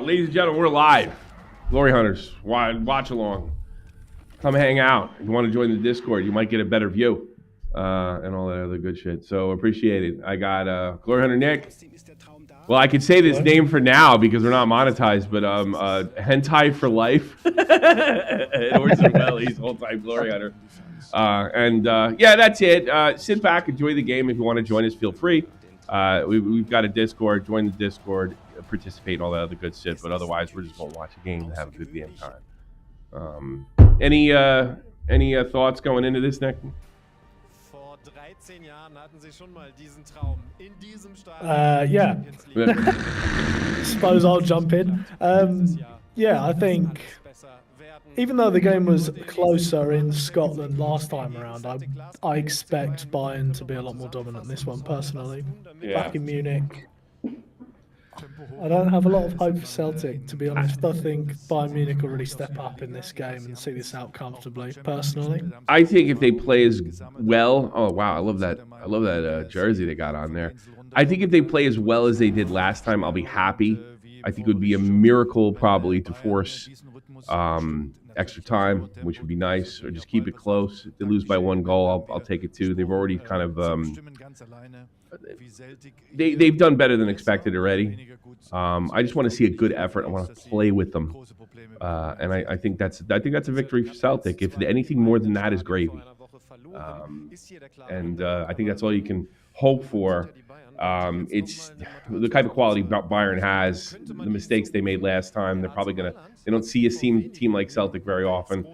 ladies and gentlemen, we're live. Glory Hunters, watch along. Come hang out. If you want to join the Discord, you might get a better view and all that other good shit. So appreciate it. I got Glory Hunter Nick. Well, I could say this name for now because we're not monetized, but Hentai for Life. Orson Welles, whole-time Glory Hunter. Yeah, that's it. Sit back, enjoy the game. If you want to join us, feel free. We've got a Discord. Join the Discord, participate in all that other good shit. But otherwise, we're just going to watch a game and have a good damn time. Any thoughts going into this, Nick? Yeah. Suppose I'll jump in. Yeah, I think even though the game was closer in Scotland last time around, I expect Bayern to be a lot more dominant in this one, personally. Yeah. Back in Munich, I don't have a lot of hope for Celtic, to be honest. I think Bayern Munich will really step up in this game and see this out comfortably, personally. I think if they play as well, oh wow, I love that jersey they got on there. I think if they play as well as they did last time, I'll be happy. I think it would be a miracle probably to force extra time, which would be nice, or just keep it close. If they lose by 1 goal, I'll take it too. They've already kind of they've done better than expected already. I just want to see a good effort. I want to play with them, and I think that's a victory for Celtic. If anything more than that is gravy, and I think that's all you can hope for. It's the type of quality Bayern has. The mistakes they made last time, they're probably gonna. They don't see a team like Celtic very often.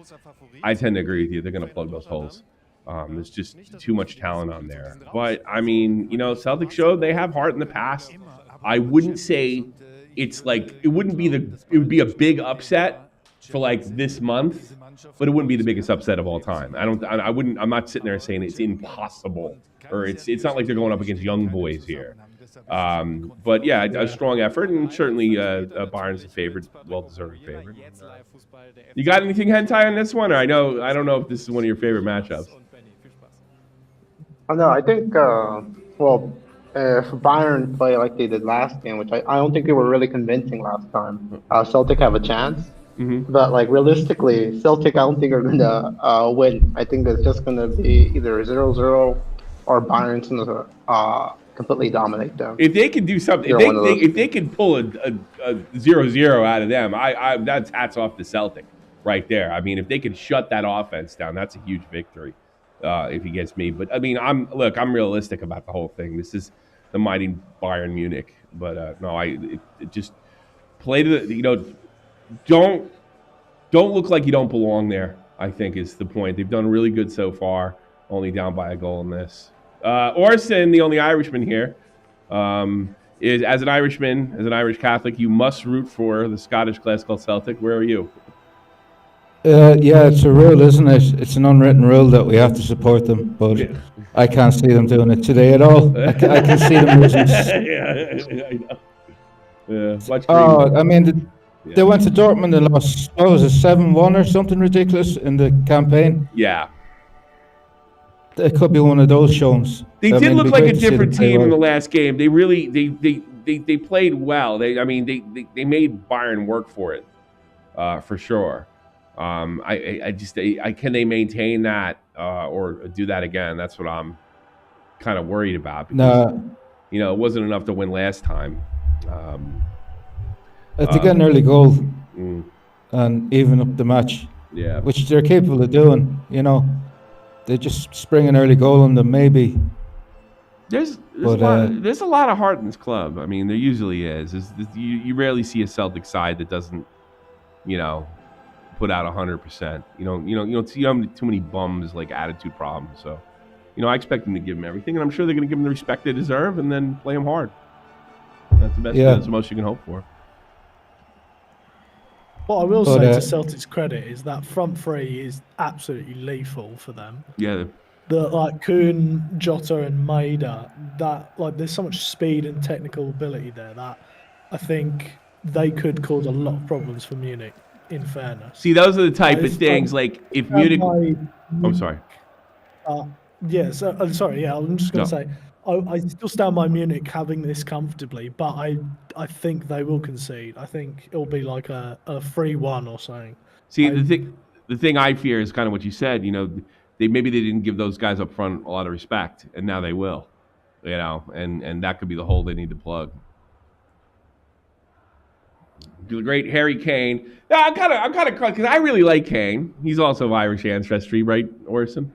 I tend to agree with you. They're gonna plug those holes. There's just too much talent on there. But I mean, Celtic showed they have heart in the past. I wouldn't say it's like it would be a big upset for like this month, but it wouldn't be the biggest upset of all time. I'm not sitting there saying it's impossible or it's not like they're going up against young boys here. But yeah, a strong effort, and certainly Bayern's a favorite, well-deserved favorite. You got anything, Hentai, on this one? Or I don't know if this is one of your favorite matchups. No, I think if Bayern play like they did last game, which I don't think they were really convincing last time, Celtic have a chance. Mm-hmm. But like realistically, Celtic I don't think are gonna win. I think it's just gonna be either 0-0 or Bayern's gonna completely dominate them. If they can do something, if they can pull a 0-0 out of them, that's hats off to Celtic right there. I mean, if they can shut that offense down, that's a huge victory. If he gets me, but I mean, I'm realistic about the whole thing. This is the mighty Bayern Munich, but no, it just play to the, don't look like you don't belong there. I think is the point. They've done really good so far, only down by a goal in this. Orson, the only Irishman here, is as an Irishman, as an Irish Catholic, you must root for the Scottish Glasgow Celtic. Where are you? Yeah, it's a rule, isn't it? It's an unwritten rule that we have to support them, but yeah. I can't see them doing it today at all. I can see them losing. I know. Yeah. I mean, they went to Dortmund and lost, what was it, 7-1 or something ridiculous in the campaign? Yeah. It could be one of those shows. They did look like a different team in the last game. They really, they played well. They made Bayern work for it, for sure. Can they maintain that or do that again? That's what I'm kind of worried about. Because, it wasn't enough to win last time. To get an early goal and even up the match, which they're capable of doing. They just spring an early goal on them, maybe. There's a lot of heart in this club. I mean, there usually is. You rarely see a Celtic side that doesn't, put out 100%. You don't see too many bums like attitude problems. So, I expect them to give them everything, and I'm sure they're going to give them the respect they deserve, and then play them hard. That's the best. That's the most you can hope for. What I will say to Celtic's credit is that front three is absolutely lethal for them. Yeah. Like Kuhn, Jota, and Maeda, there's so much speed and technical ability there that I think they could cause a lot of problems for Munich. In fairness, see, those are the type of things like if Munich. I'm sorry. Yeah. So I'm sorry. Yeah, I'm just going to say, I still stand by Munich having this comfortably, but I think they will concede. I think it'll be like a 3-1 or something. See, the thing I fear is kind of what you said. Maybe they didn't give those guys up front a lot of respect, and now they will. And that could be the hole they need to plug. The great Harry Kane. Yeah, I'm kind of because I really like Kane. He's also of Irish ancestry, right, Orson?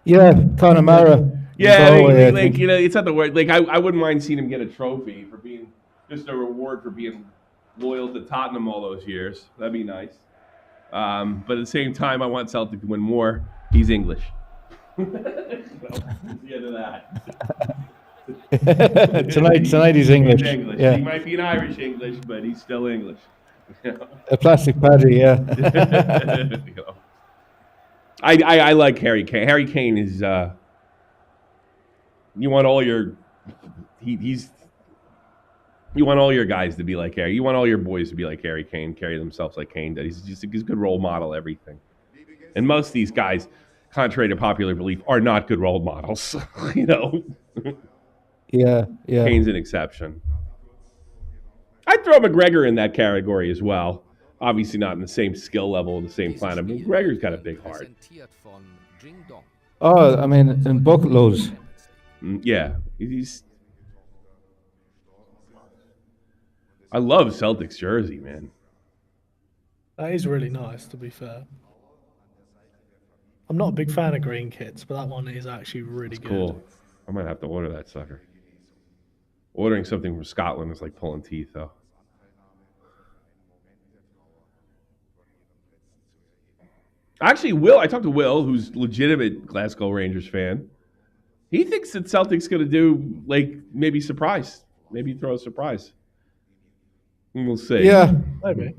Yeah, Connemara. Yeah, Galway, it's not the word. Like, I wouldn't mind seeing him get a trophy for being just a reward for being loyal to Tottenham all those years. That'd be nice. But at the same time, I want Celtic to win more. He's English. So, that's the end of that. tonight he's English. He's English. Yeah. He might be an Irish English, but he's still English. A plastic paddy, yeah. I like Harry Kane. Harry Kane is you want all your you want all your guys to be like Harry. You want all your boys to be like Harry Kane, carry themselves like Kane did. He's a good role model, everything. And most of these guys, contrary to popular belief, are not good role models. Yeah. Kane's an exception. I'd throw McGregor in that category as well. Obviously not in the same skill level, the same planet, but McGregor's got a big heart. Oh, I mean, in bucket loads. Yeah. I love Celtic's jersey, man. That is really nice, to be fair. I'm not a big fan of green kits, but that one is actually really good. Cool. I might have to order that sucker. Ordering something from Scotland is like pulling teeth, though. Actually, I talked to Will, who's legitimate Glasgow Rangers fan. He thinks that Celtic's going to do, like, maybe surprise. Maybe throw a surprise. We'll see. Yeah. Maybe.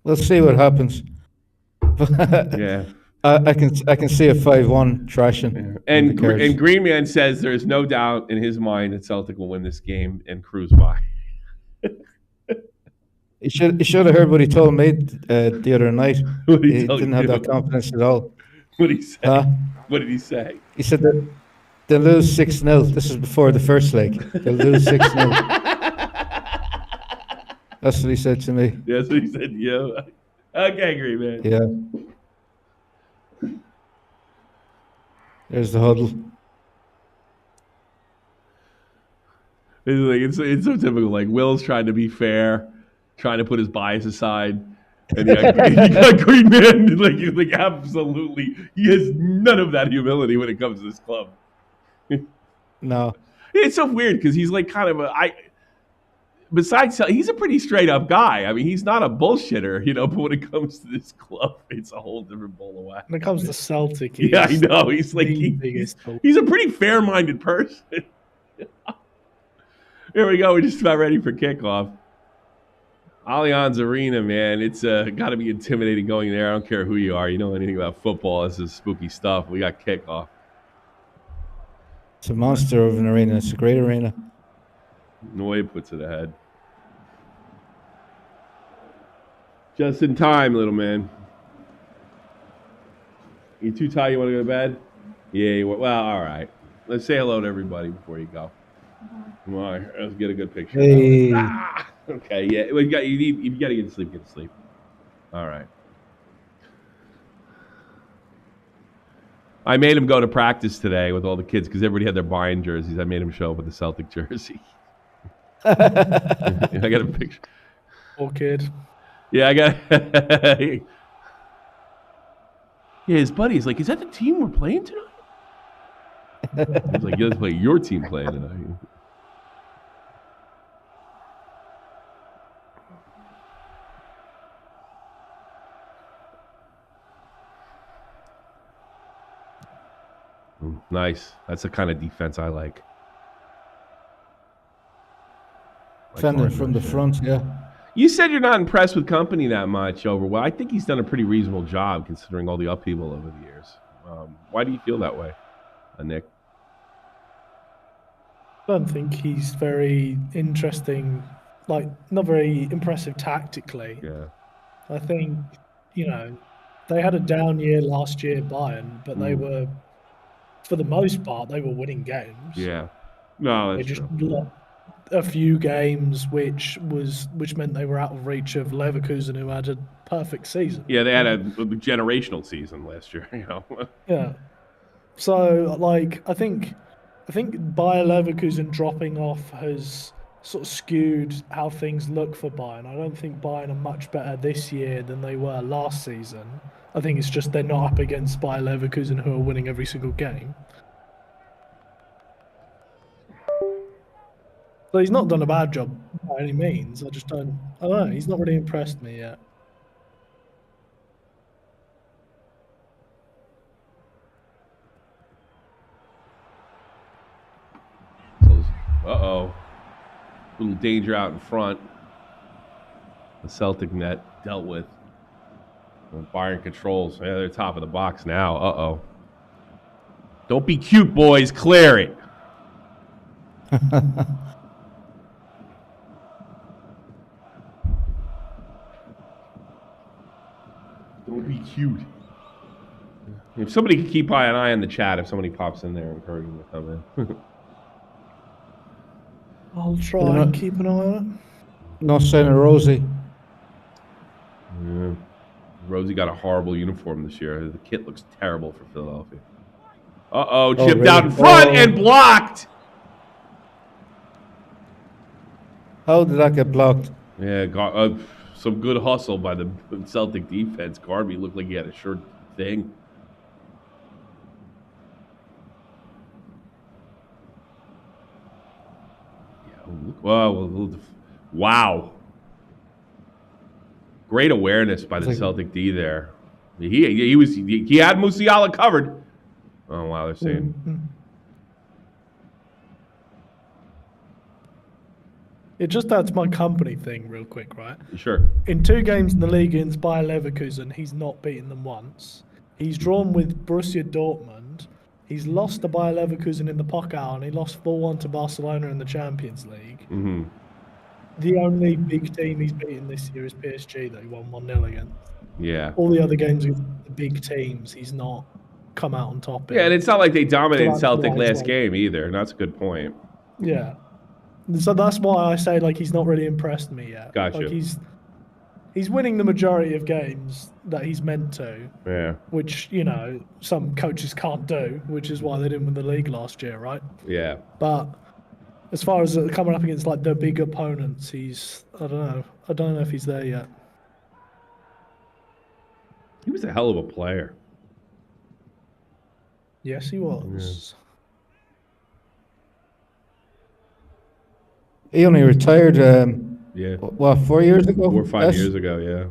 Let's see what happens. Yeah. I can see a 5-1 trashing. Yeah. And Green Man says there is no doubt in his mind that Celtic will win this game and cruise by. He should have heard what he told me the other night. He didn't have that confidence at all. What did he say? Huh? What did he say? He said that they'll lose 6-0. This is before the first leg. They'll lose 6-0. That's what he said to me. Yeah, that's what he said. Yeah. Okay, Green Man. Yeah. There's the huddle. It's so typical. Like, Will's trying to be fair, trying to put his bias aside, and you got Green Man. Like absolutely, he has none of that humility when it comes to this club. No. It's so weird because he's like kind of besides, he's a pretty straight up guy. I mean, he's not a bullshitter, but when it comes to this club, it's a whole different ball of wax. When it comes to Celtic, yeah, I know. He's like he's a pretty fair minded person. Here we go. We're just about ready for kickoff. Allianz Arena, man. It's got to be intimidating going there. I don't care who you are. You know anything about football. This is spooky stuff. We got kickoff. It's a monster of an arena. It's a great arena. Noy puts it ahead. Just in time, little man. You too tired? You want to go to bed? Yeah. Well, all right. Let's say hello to everybody before you go. Come on, let's get a good picture. Hey. Okay. Yeah. Well, you got to get to sleep. Get to sleep. All right. I made him go to practice today with all the kids because everybody had their Bayern jerseys. I made him show up with the Celtic jersey. I got a picture. Poor kid. Yeah, I got. Yeah, his buddy's like, "Is that the team we're playing tonight?" He's like, "Yeah, let's play your team playing tonight." Nice. That's the kind of defense I like. Defending from the front, yeah. You said you're not impressed with Company that much well, I think he's done a pretty reasonable job considering all the upheaval over the years. Why do you feel that way, Nick? I don't think he's very interesting, not very impressive tactically. Yeah. I think, they had a down year last year, Bayern, but they were for the most part, they were winning games. Yeah. No, They that's just true. lost a few games, which meant they were out of reach of Leverkusen, who had a perfect season. Yeah, they had a generational season last year. Yeah. So, like, I think Bayer Leverkusen dropping off has sort of skewed how things look for Bayern. I don't think Bayern are much better this year than they were last season. I think it's just they're not up against Bayer Leverkusen, who are winning every single game. So he's not done a bad job by any means. I don't know. He's not really impressed me yet. Uh-oh. Little danger out in front. The Celtic net dealt with. Bayern controls. Yeah, they're top of the box now. Uh-oh. Don't be cute, boys. Clear it. Don't be cute. If somebody could keep an eye on the chat, if somebody pops in there, encourage them to come in. I'll try and keep an eye on No sign of Rosie. Yeah. Rosie got a horrible uniform this year. The kit looks terrible for Philadelphia. Uh-oh, chipped really? out in front and blocked. How did that get blocked? Yeah, some good hustle by the Celtic defense. Garby looked like he had a sure thing. Wow. Great awareness by the Celtic D there. He had Musiala covered. Oh wow, they're saying. It just adds my company thing real quick, right? Sure. In 2 games in the league against Bayer Leverkusen, he's not beaten them once. He's drawn with Borussia Dortmund. He's lost to Bayer Leverkusen in the Pokal, and he lost 4-1 to Barcelona in the Champions League. Mm-hmm. The only big team he's beaten this year is PSG that he won 1-0 against. Yeah. All the other games with the big teams, he's not come out on top. Yeah, and it's not like they dominated So Celtic that's last game either. That's a good point. Yeah. So that's why I say, like, he's not really impressed me yet. Gotcha. Like, he's winning the majority of games that he's meant to. Yeah. Which, you know, some coaches can't do, which is why they didn't win the league last year, right? Yeah. But as far as coming up against, like, the big opponents, I don't know. I don't know if he's there yet. He was a hell of a player. Yes, he was. He only retired, Yeah. 4 years ago? 4 or 5 years ago, yeah.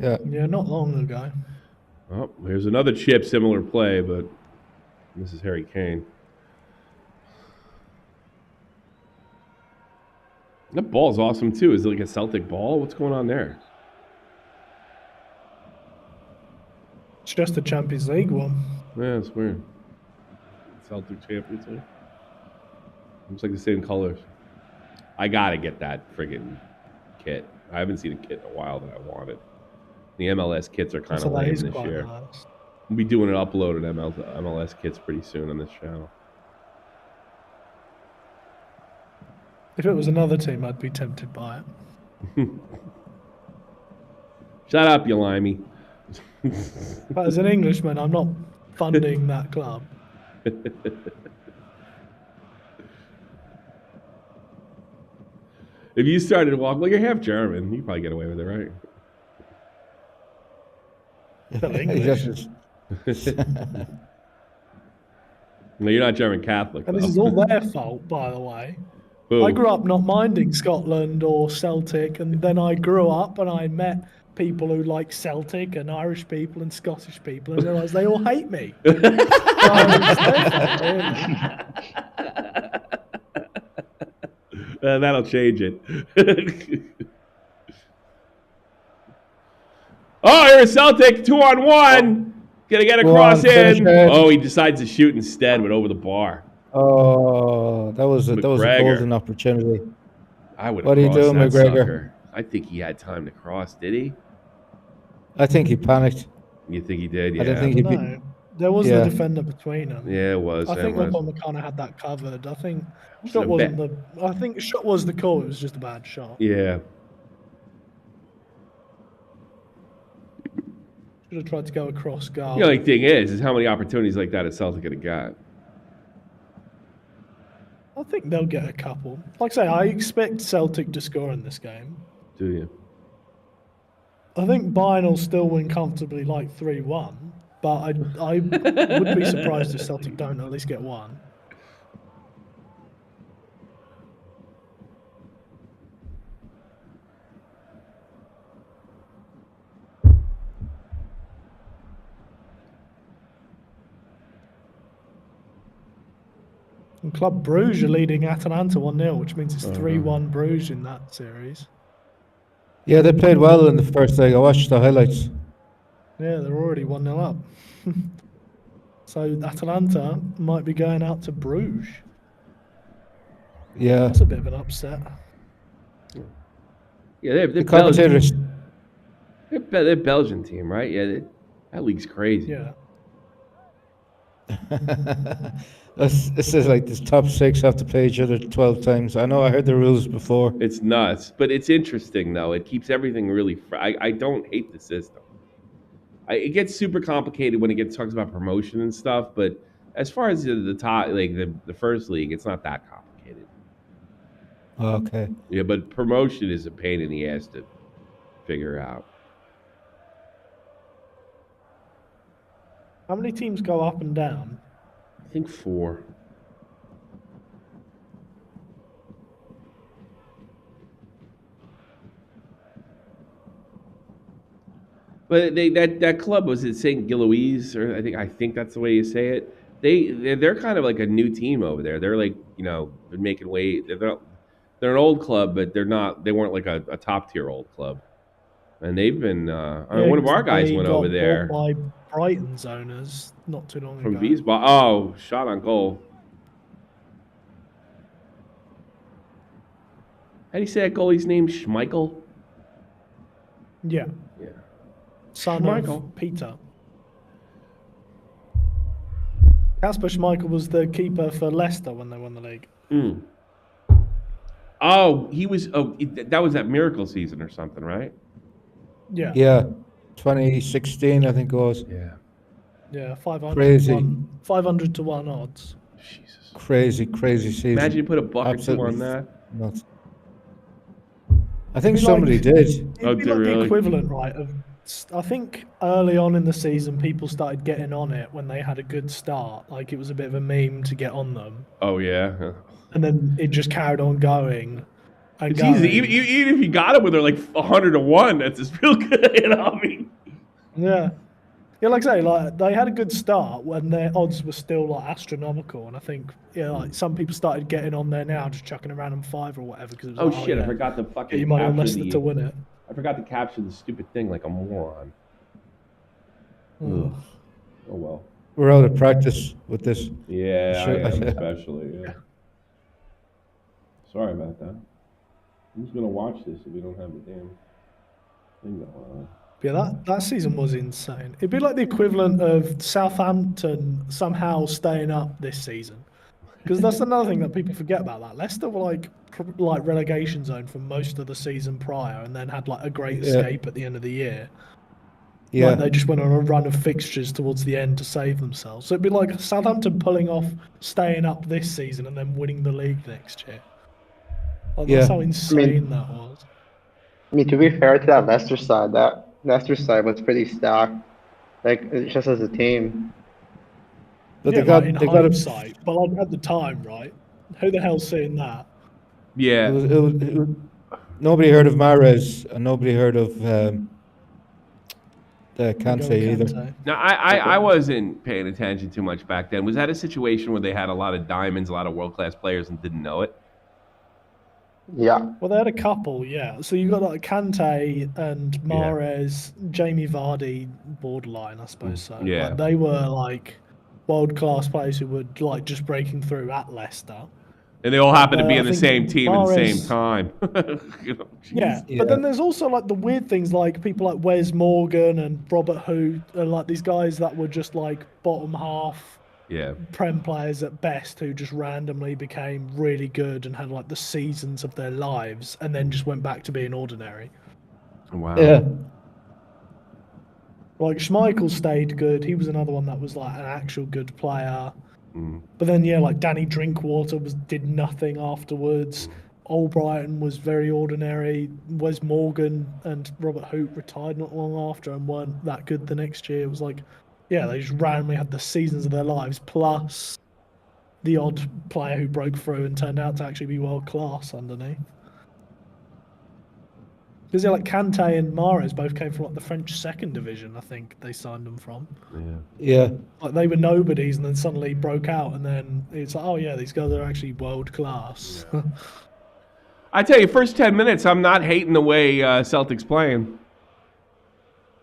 Yeah. Yeah, not long ago. Oh, here's another chip, similar play, but this is Harry Kane. That ball's awesome, too. Is it like a Celtic ball? What's going on there? It's just the Champions League one. Yeah, it's weird. Celtic Champions League. Looks like the same colors. I gotta get that friggin' kit. I haven't seen a kit in a while that I wanted. The MLS kits are kind of lame this year. Nice. We'll be doing an upload of MLS kits pretty soon on this channel. If it was another team, I'd be tempted by it. Shut up, you limey. But as an Englishman, I'm not funding that club. If you started to walk, well, you're half German. You probably get away with it, right? Still English. No, you're not German Catholic. And this is all their fault, by the way. Who? I grew up not minding Scotland or Celtic, and then I grew up and I met people who like Celtic and Irish people and Scottish people, and realised they all hate me. So it's their fault, really. That'll change it. Oh, here's Celtic 2-on-1. Gonna get a cross in. Oh, he decides to shoot instead, but over the bar. Oh, that was a golden opportunity. I would. What are you doing, McGregor? Sucker. I think he had time to cross. Did he? I think he panicked. You think he did? Yeah. I don't think he. There was Yeah. the defender between them. Yeah, it was. I think it was. Upamecano had that covered. I think Was it shot a wasn't bet? the. I think shot was the call. It was just a bad shot. Yeah. Should have tried to go across goal. The only thing is how many opportunities like that is Celtic gonna get? I think they'll get a couple. Like I say, I expect Celtic to score in this game. Do you? I think Bayern will still win comfortably, like 3-1. But I would be surprised if Celtic don't at least get one. And Club Bruges are leading Atalanta 1-0, which means it's 3-1 Bruges in that series. Yeah, they played well in the first leg. I watched the highlights. Yeah, they're already 1-0 up. So Atalanta might be going out to Bruges. Yeah. That's a bit of an upset. Yeah, they're The commentators. They're Belgian team, right? Yeah, that league's crazy. Yeah. This is like this top 6 have to play each other 12 times. I know I heard the rules before. It's nuts, but it's interesting though. It keeps everything really. I don't hate the system. It gets super complicated when it talks about promotion and stuff, but as far as the top, like the first league, it's not that complicated. Okay. Yeah, but promotion is a pain in the ass to figure out. How many teams go up and down? I think 4. But that club was at St. Gilloise, or I think that's the way you say it. They're kind of like a new team over there. They're like been making way. They're an old club, but they weren't like a top tier old club. And they've been. One of our guys went over there. By Brighton's owners not too long From ago. Wiesbaden. Oh, shot on goal. How do you say that goalie's name? Schmeichel? Yeah. Yeah. Son Schmeichel. of Peter. Kasper Schmeichel was the keeper for Leicester when they won the league. Mm. Oh, he was. Oh, that was that miracle season or something, right? Yeah. Yeah. 2016, I think it was. Yeah. Yeah, 500 Crazy. 500 to 1 odds. Jesus. Crazy season. Imagine you put a buck or two Absolutely on that. nuts. I think It'd be somebody like- did. It'd Oh, be did like the really? equivalent, right? I think early on in the season, people started getting on it when they had a good start. Like it was a bit of a meme to get on them, Oh yeah. and then it just carried on going. And It's going. easy. Even if you got it when they're like 100 to 1, that's just real good. I mean. Yeah. Yeah, like I say, like they had a good start when their odds were still like astronomical, and I think like some people started getting on there now, just chucking around on 5 or whatever. Because Oh shit! I forgot to get fucking your money on capture Leicester to win it. I forgot to capture the stupid thing like a moron. Mm. Ugh. Oh well. We're out of practice with this. Yeah, Sure. I am especially. Yeah. Sorry about that. Who's gonna watch this if we don't have the damn thing going on? Yeah, that season was insane. It'd be like the equivalent of Southampton somehow staying up this season. Because that's another thing that people forget about that. Leicester were like relegation zone for most of the season prior, and then had like a great escape at the end of the year. Yeah. Like they just went on a run of fixtures towards the end to save themselves. So it'd be like Southampton pulling off staying up this season and then winning the league next year. Like, Yeah. that's how insane that was. I mean, to be fair to that Leicester side was pretty stacked. Like just as a team. But Yeah, they got like in they got a, hindsight, but like at the time, right? Who the hell's seeing that? Yeah. it was, nobody heard of Mahrez and nobody heard of Kante either. Kante. Now I wasn't paying attention too much back then. Was that a situation where they had a lot of diamonds, a lot of world class players, and didn't know it? Yeah. Well, they had a couple, yeah. So you got like Kante and Mahrez, Jamie Vardy, borderline, I suppose. So Yeah. like, they were like world class players who were like just breaking through at Leicester. And they all happen to be I in the think same team at the same Mahrez- time. Yeah, Yeah. but then there's also like the weird things like people like Wes Morgan and Robert Hoot and like these guys that were just like bottom half Yeah. Prem players at best who just randomly became really good and had like the seasons of their lives and then just went back to being ordinary. Wow. Yeah. Like Schmeichel stayed good. He was another one that was like an actual good player. Mm. But then yeah, like Danny Drinkwater did nothing afterwards. Albrighton was very ordinary. Wes Morgan and Robert Hoot retired not long after and weren't that good the next year. It was like, yeah, they just randomly had the seasons of their lives plus the odd player who broke through and turned out to actually be world class underneath. Because yeah, like Kante and Mahrez both came from like the French second division, I think they signed them from. Yeah. Yeah. Like they were nobodies and then suddenly broke out and then it's like, oh yeah, these guys are actually world class. Yeah. I tell you, first 10 minutes, I'm not hating the way Celtic's playing.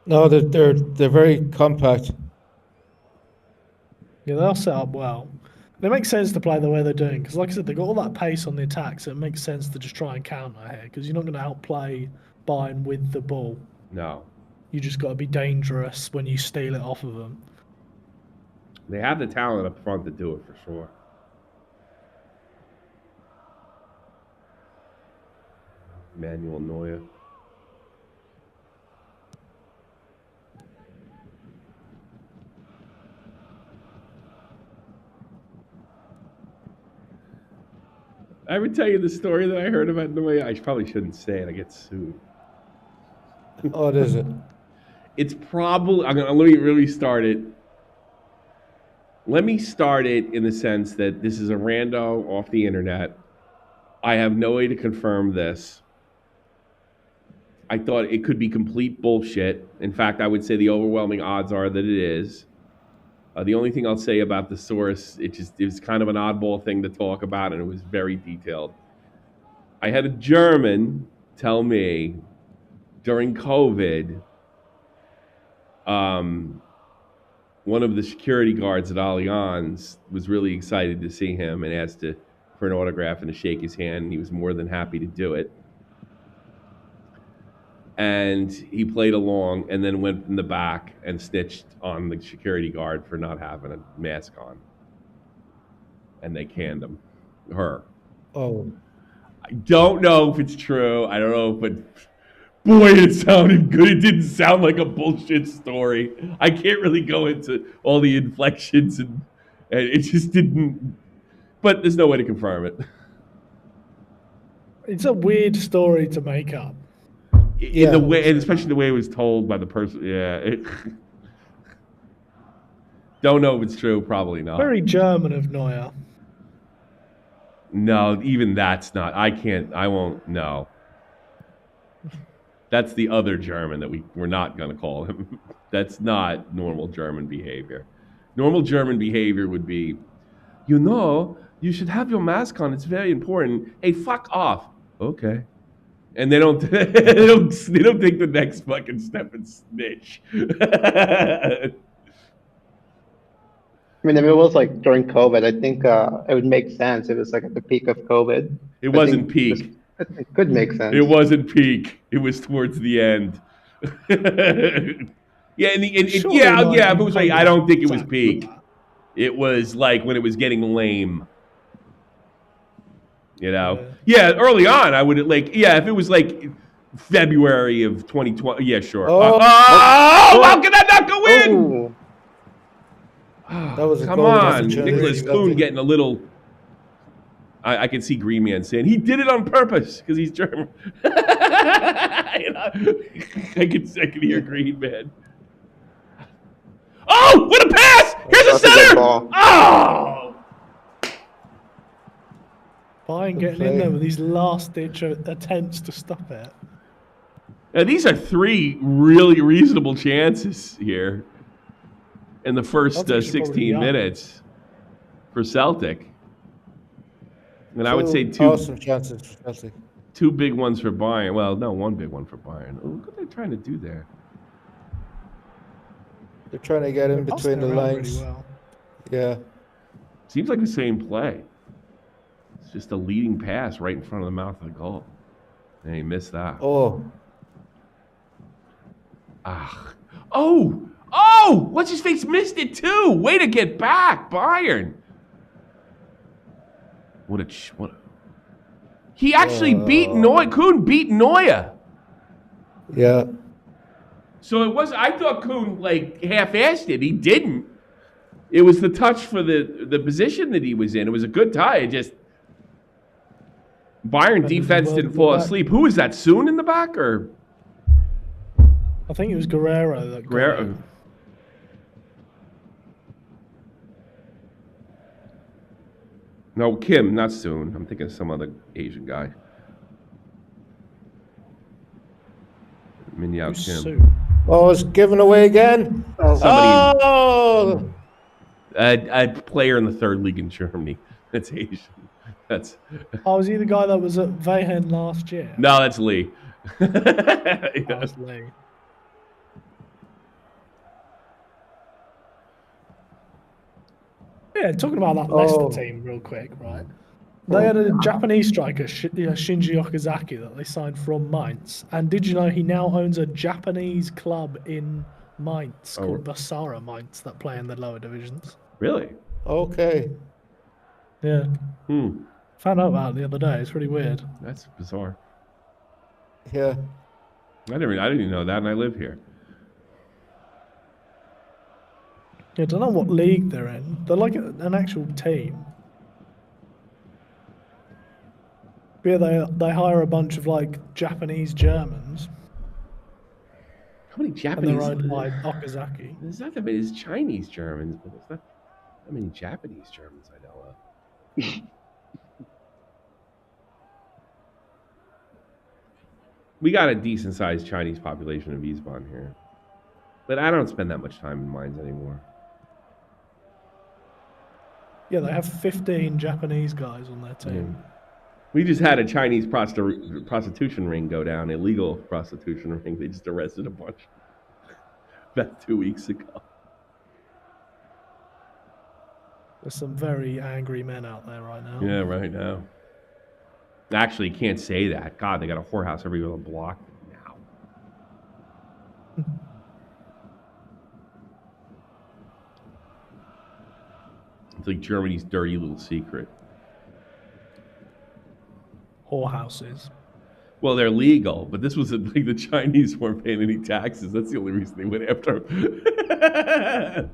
No, they're very compact. Yeah, they're set up well. It makes sense to play the way they're doing because, like I said, they've got all that pace on the attack, so it makes sense to just try and counter here because you're not going to outplay Bayern with the ball. No. You just got to be dangerous when you steal it off of them. They have the talent up front to do it for sure. Manuel Neuer. I ever tell you the story that I heard about Neuer? I probably shouldn't say it. I get sued. Oh, what is it? It's probably. Let me really start it. Let me start it in the sense that this is a rando off the internet. I have no way to confirm this. I thought it could be complete bullshit. In fact, I would say the overwhelming odds are that it is. The only thing I'll say about the source, it was kind of an oddball thing to talk about, and it was very detailed. I had a German tell me during COVID, one of the security guards at Allianz was really excited to see him and asked for an autograph and to shake his hand, and he was more than happy to do it. And he played along and then went in the back and snitched on the security guard for not having a mask on. And they canned her. Oh. I don't know if it's true. I don't know, but boy, it sounded good. It didn't sound like a bullshit story. I can't really go into all the inflections and it just didn't. But there's no way to confirm it. It's a weird story to make up. In the way, and especially the way it was told by the person. Yeah. Don't know if it's true. Probably not. Very German of Neuer. No, even that's not. I won't. No. That's the other German that we're not going to call him. That's not normal German behavior. Normal German behavior would be, you should have your mask on. It's very important. Hey, fuck off. Okay. And they don't take the next fucking step and snitch. I mean, if it was like during COVID, I think it would make sense. If it was like at the peak of COVID. It wasn't peak. It could make sense. It wasn't peak. It was towards the end. Yeah, if it was like, I don't think it was peak. It was like when it was getting lame. Yeah, early on, I would if it was like February of 2020, yeah, sure. How could that not go in? That was come on, Nicholas Kuhn getting a little. I can see Green Man saying he did it on purpose because he's German. I can hear Green Man. Oh, what a pass! Here's a center. Oh. Bayern getting in there with these last-ditch attempts to stop it. Now, these are three really reasonable chances here in the first 16 minutes for Celtic. And I would say two awesome chances for Celtic. Two big ones for Bayern. Well, no, one big one for Bayern. Look what they're trying to do there. They're trying to get in between the lines. Really well. Yeah. Seems like the same play. It's just a leading pass right in front of the mouth of the goal. And he missed that. Oh, Oh! What's his face missed it too? Way to get back, Bayern. What? He actually beat Neuer. Kuhn beat Neuer. yeah. So it was. I thought Kuhn like half-assed it. He didn't. It was the touch for the position that he was in. It was a good tie. It just Bayern defense didn't fall asleep. Who was that? Soon in the back or? I think it was Guerrero that got Guerrero. it. No, Kim, not Soon. I'm thinking of some other Asian guy. Min Yao Who's Kim. Sue? Oh, it's given away again. Somebody, Oh, a player in the third league in Germany. That's Asian. That's Oh, was he the guy that was at Wehen last year? no, that's Lee. That was Lee. Yeah, talking about that Leicester team real quick, right? They had a Japanese striker, Shinji Okazaki, that they signed from Mainz. And did you know he now owns a Japanese club in Mainz called Basara Mainz that play in the lower divisions? Really? okay. Yeah. Hmm. Found out about it the other day. It's pretty weird. That's bizarre. Yeah. I didn't even know that, and I live here. Yeah, I don't know what league they're in. They're like an actual team. Yeah, they hire a bunch of like Japanese Germans, How many and Japanese? they're owned by Okazaki. There's not that many. There's Chinese Germans, but there's not that many Japanese Germans I know of. We got a decent sized Chinese population in Wiesbaden here, but I don't spend that much time in mines anymore. Yeah, they have 15 Japanese guys on their team. We just had a Chinese prostitution ring go down, illegal prostitution ring. They just arrested a bunch about 2 weeks ago. There's some very angry men out there right now. Yeah, right now. Actually, you can't say that. God, they got a whorehouse every other block now. It's like Germany's dirty little secret. Whorehouses. Well, they're legal, but this was like the Chinese weren't paying any taxes. That's the only reason they went after them.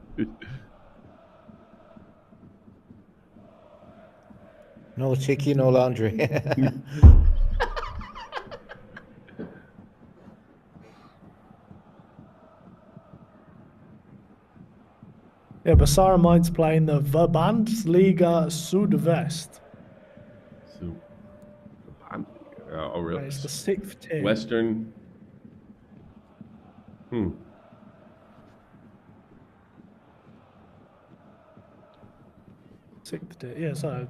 No chicky, no laundry. Yeah, Basara Mainz play in the Verbandsliga Südwest. Oh, really? It's the 6th tier. Western. Sixth tier. Yeah, so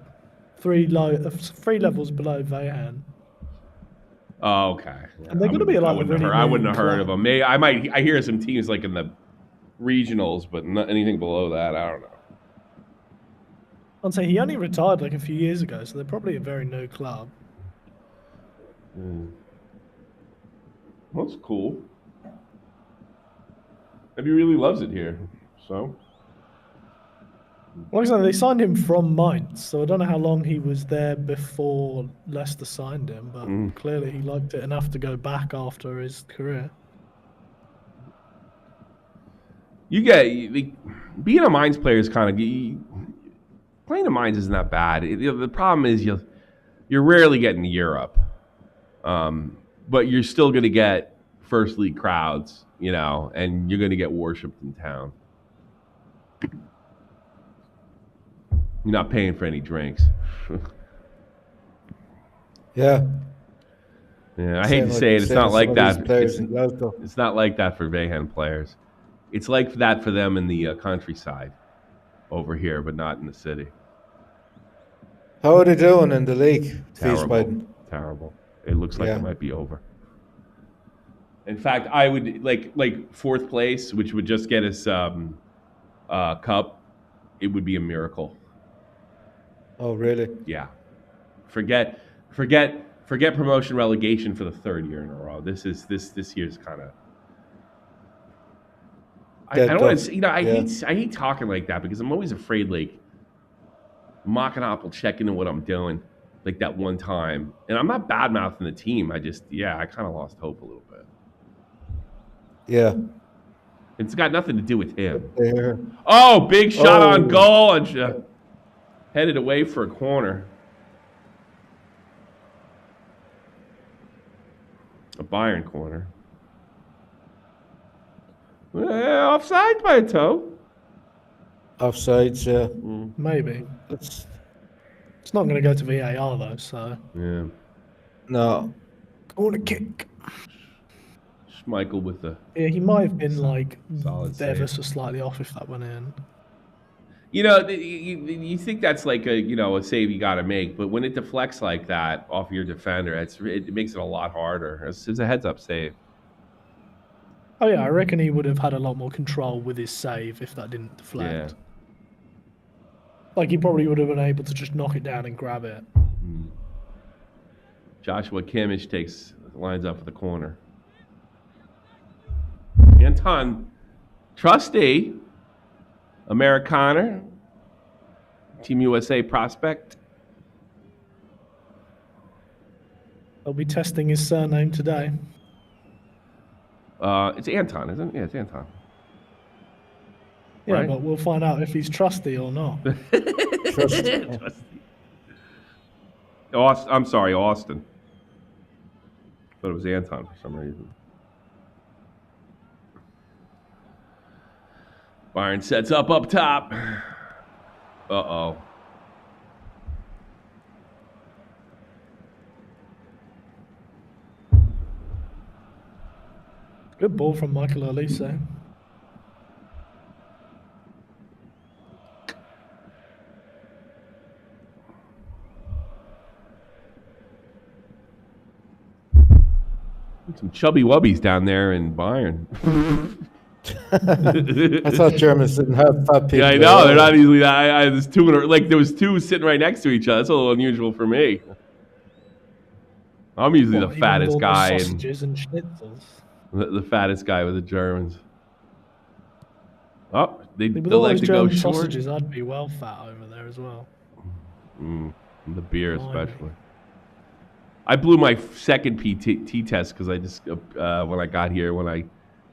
three levels below Wehen. Oh, okay. Yeah, And they're going to be like I wouldn't have heard of them. I hear some teams like in the regionals, but not anything below that. I don't know. I'd say he only retired like a few years ago, so they're probably a very new club. That's cool. And he really loves it here. So. Like I said, they signed him from Mainz, so I don't know how long he was there before Leicester signed him, but clearly he liked it enough to go back after his career. Being a Mainz player is kind of playing a Mainz isn't that bad. The problem is you're rarely getting to Europe, but you're still going to get first league crowds, and you're going to get worshipped in town. You're not paying for any drinks. Yeah. Yeah, I hate to say it. It's not like that. It's It's not like that for Wehen players. It's like that for them in the countryside over here, but not in the city. How are they doing in the league? Terrible. It looks like it might be over. In fact, I would like fourth place, which would just get us cup. It would be a miracle. Oh, really? Yeah. Forget promotion relegation for the third year in a row. This year's kind of. I don't want to. I hate talking like that because I'm always afraid like Mackinac will check into what I'm doing like that one time, and I'm not bad mouthing the team. I kind of lost hope a little bit. Yeah. It's got nothing to do with him. There. Oh, big shot on goal and headed away for a corner. A Bayern corner. Offside by a toe. Offsides, yeah. Maybe. It's not going to go to VAR though, so. Yeah. No. Corner kick. Schmeichel with the. Yeah, he might have been like solid ever save. so slightly off if that went in. You know, you think that's like a save you got to make, but when it deflects like that off your defender, it makes it a lot harder. It's a heads-up save. Oh yeah, I reckon he would have had a lot more control with his save if that didn't deflect. Yeah. Like he probably would have been able to just knock it down and grab it. Joshua Kimmich lines up for the corner. Anton Trusty, Amerikaner, Team USA prospect. They'll be testing his surname today. It's Anton, isn't it? Yeah, it's Anton. Yeah, Right? but we'll find out if he's trusty or not. Trusty. I'm sorry, Austin. Thought it was Anton for some reason. Bayern sets up top. Uh-oh. Good ball from Michael Olise. Some chubby wubbies down there in Bayern. I thought Germans didn't have fat people. Yeah, I know. They're not easily that. There's two, there was two sitting right next to each other. That's a little unusual for me. I'm usually the fattest guy. Sausages and schnitzels. The fattest guy with the Germans. Oh, they With all like those to go German short. sausages, I'd be well fat over there as well. The beer Blimey. especially. I blew my second PT test because I just when I got here when I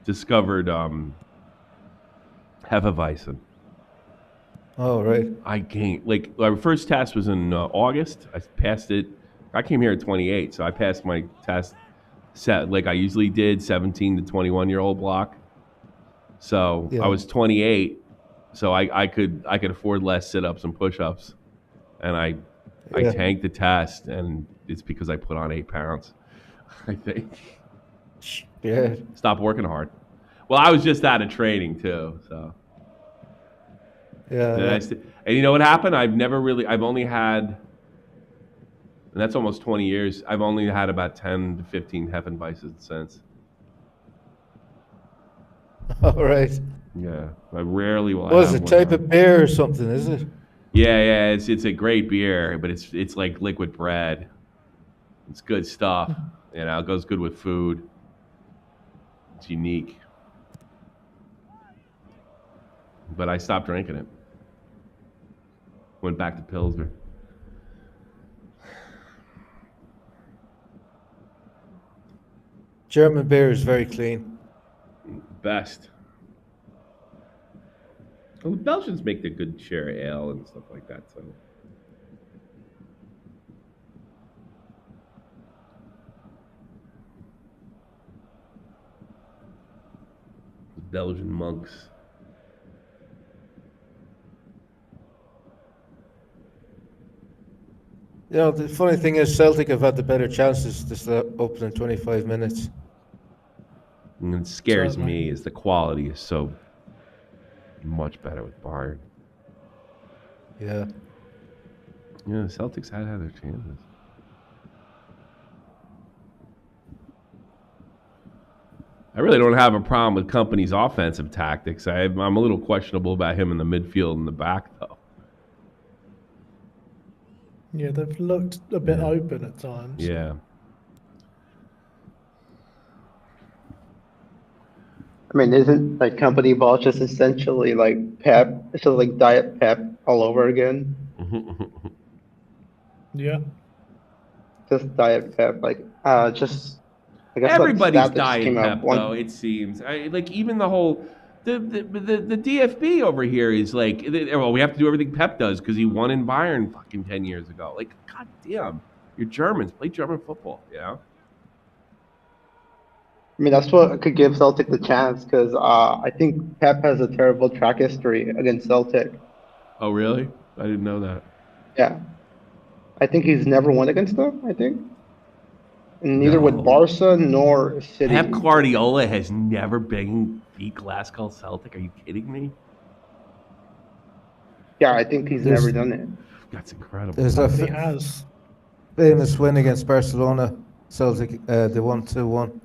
discovered Hefeweizen. Oh, right. I gained my first test was in August. I passed it. I came here at 28, so I passed my test set like I usually did, 17 to 21-year-old block. So Yeah. I was 28, so I could afford less sit-ups and push-ups, and I tanked the test, and it's because I put on 8 pounds. I think. Yeah. Stop working hard. Well, I was just out of training too, so. Yeah. And you know what happened? I've only had, and that's almost 20 years, I've only had about 10 to 15 Hefeweizen since. All right. Yeah, I rarely will. Was have it one. type of beer or something, is it? Yeah, it's a great beer, but it's like liquid bread. It's good stuff. You know, it goes good with food. It's unique. But I stopped drinking it. Went back to Pilsner. German beer is very clean. Best. Well, the Belgians make the good share of ale and stuff like that, so. Belgian monks. You know, the funny thing is Celtic have had the better chances this opening 25 minutes. And it scares Certainly. me is the quality is so much better with Bayern. Yeah. Yeah, the Celtics had their chances. I really don't have a problem with Company's offensive tactics. I'm a little questionable about him in the midfield and the back, though. Yeah, they've looked a bit open at times. Yeah. I mean, isn't like company ball just essentially like Pep? It's just like Diet Pep all over again. Yeah. Just Diet Pep, like just I guess that Everybody's stat that just diet came out pep, though. one. It seems like even the whole the DFB over here is like, well, we have to do everything Pep does because he won in Bayern fucking 10 years ago. Like, god damn, you're Germans. Play German football, you know. I mean, that's what could give Celtic the chance because I think Pep has a terrible track history against Celtic. Oh, really? I didn't know that. Yeah, I think he's never won against them. I think, and neither with No. Barca nor City. Pep Guardiola has never beat Glasgow Celtic. Are you kidding me? Yeah, I think he's There's- never done it. That's incredible. There's a He has. famous win against Barcelona. Celtic, they won 2-1.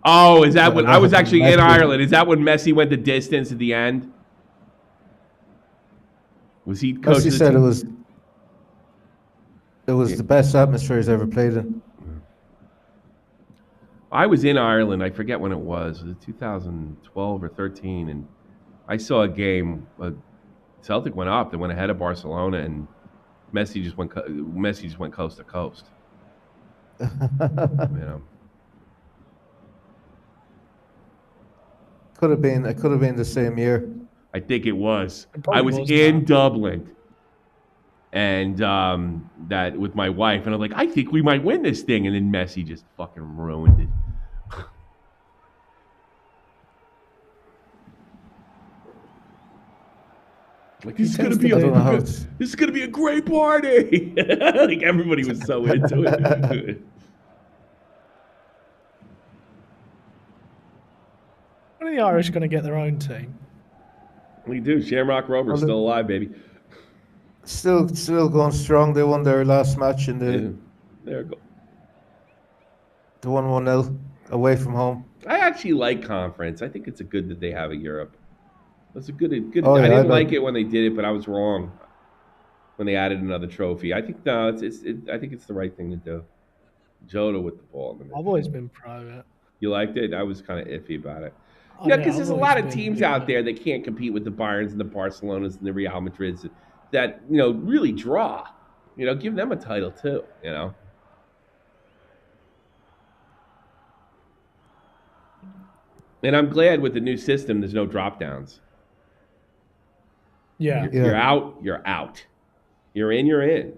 Oh, is that when I was actually in Messi. Ireland? Is that when Messi went the distance at the end? Was he coach? Messi said it was the best atmosphere he's ever played in. I was in Ireland. I forget when it was. Was it 2012 or 13? And I saw a game. Celtic went up. They went ahead of Barcelona, and Messi just went coast to coast. You know, It could have been the same year. I think it was. It probably I was was, in yeah. Dublin, and that with my wife, and I'm like, I think we might win this thing, and then Messi just fucking ruined it. Like, this is gonna be a great party. Like, everybody was so into it. When are the Irish going to get their own team? We do. Shamrock Rover's still alive, baby. Still going strong. They won their last match in the There we go. they won 1-0 away from home. I actually like conference. I think it's a good that they have a Europe. That's a good. Oh, yeah, I didn't I like it when they did it, but I was wrong when they added another trophy. I think no, I think it's the right thing to do. Jota with the ball in the middle. I've always been pro it. You liked it? I was kind of iffy about it. Oh, Yeah, because I've there's a always lot of been teams big out on there it. that can't compete with the Bayerns and the Barcelonas and the Real Madrids that really draw. Give them a title too. And I'm glad with the new system, there's no drop downs. Yeah. You're out. You're out. You're in. You're in.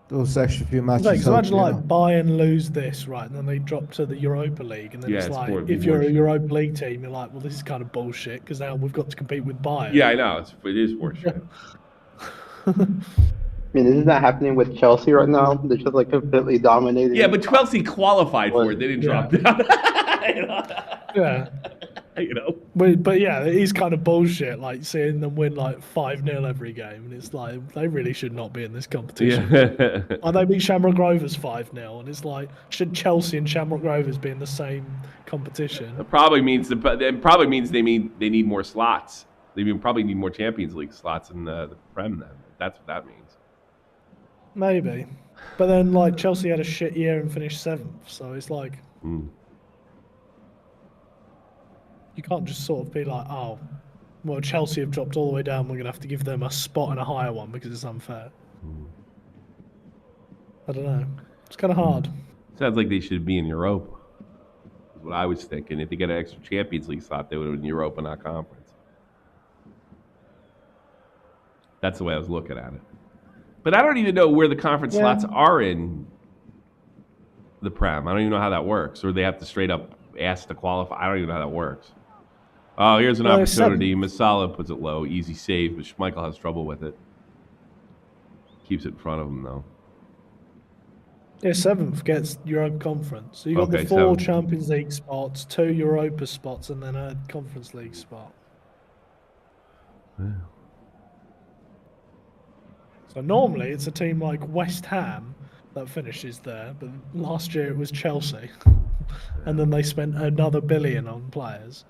Those extra few matches. Like, 'cause help, imagine you like know. Bayern lose this, right, and then they drop to the Europa League, and then Yeah, it's it's like, more- if you're a more- Europa League team, you're like, well, this is kind of bullshit because now we've got to compete with Bayern. Yeah, I know. It is horseshit. I mean, isn't that happening with Chelsea right now? They're just like completely dominating. Yeah, but Chelsea qualified for it. They didn't drop down. Yeah. But yeah, it is kind of bullshit, like seeing them win like 5-0 every game, and it's like they really should not be in this competition. Yeah. Like, they beat Shamrock Rovers 5-0, and it's like, should Chelsea and Shamrock Rovers be in the same competition? It probably means they need more slots. They probably need more Champions League slots in the Prem. Then that's what that means. Maybe, but then like Chelsea had a shit year and finished 7th, so it's like you can't just sort of be like, oh, well, Chelsea have dropped all the way down. We're gonna have to give them a spot and a higher one because it's unfair. I don't know. It's kind of hard. Sounds like they should be in Europa. Is what I was thinking. If they get an extra Champions League slot, they would have been in Europa, not conference. That's the way I was looking at it. But I don't even know where the conference slots are in the Prem. I don't even know how that works. Or they have to straight up ask to qualify. I don't even know how that works. Oh, here's an opportunity. Masala puts it low. Easy save, but Schmeichel has trouble with it. Keeps it in front of him, though. Yeah, 7th gets Europa Conference. So you got the 4 7th. Champions League spots, 2 Europa spots, and then a Conference League spot. Yeah. So normally it's a team like West Ham that finishes there, but last year it was Chelsea. And then they spent another $1 billion on players.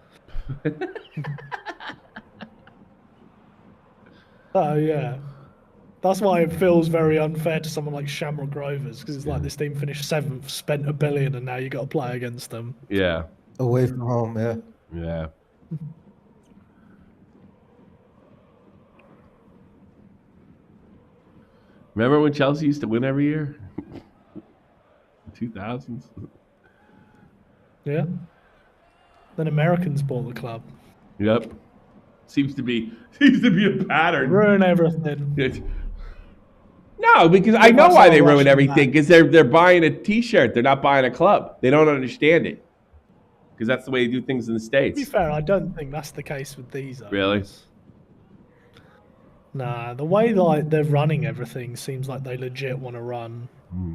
Oh yeah. That's why it feels very unfair to someone like Shamrock Rovers, because it's like this team finished 7th, spent $1 billion, and now you got to play against them. Yeah. Away from home, yeah. Yeah. Remember when Chelsea used to win every year? 2000s. Yeah. Then Americans bought the club. Yep. Seems to be a pattern. Ruin everything. No, because I know That's why how they ruin Russian everything. Because they're buying a T-shirt. They're not buying a club. They don't understand it. Because that's the way they do things in the To be States. fair, I don't think that's the case with these owners. Really? Nah, the way like they're running everything seems like they legit want to run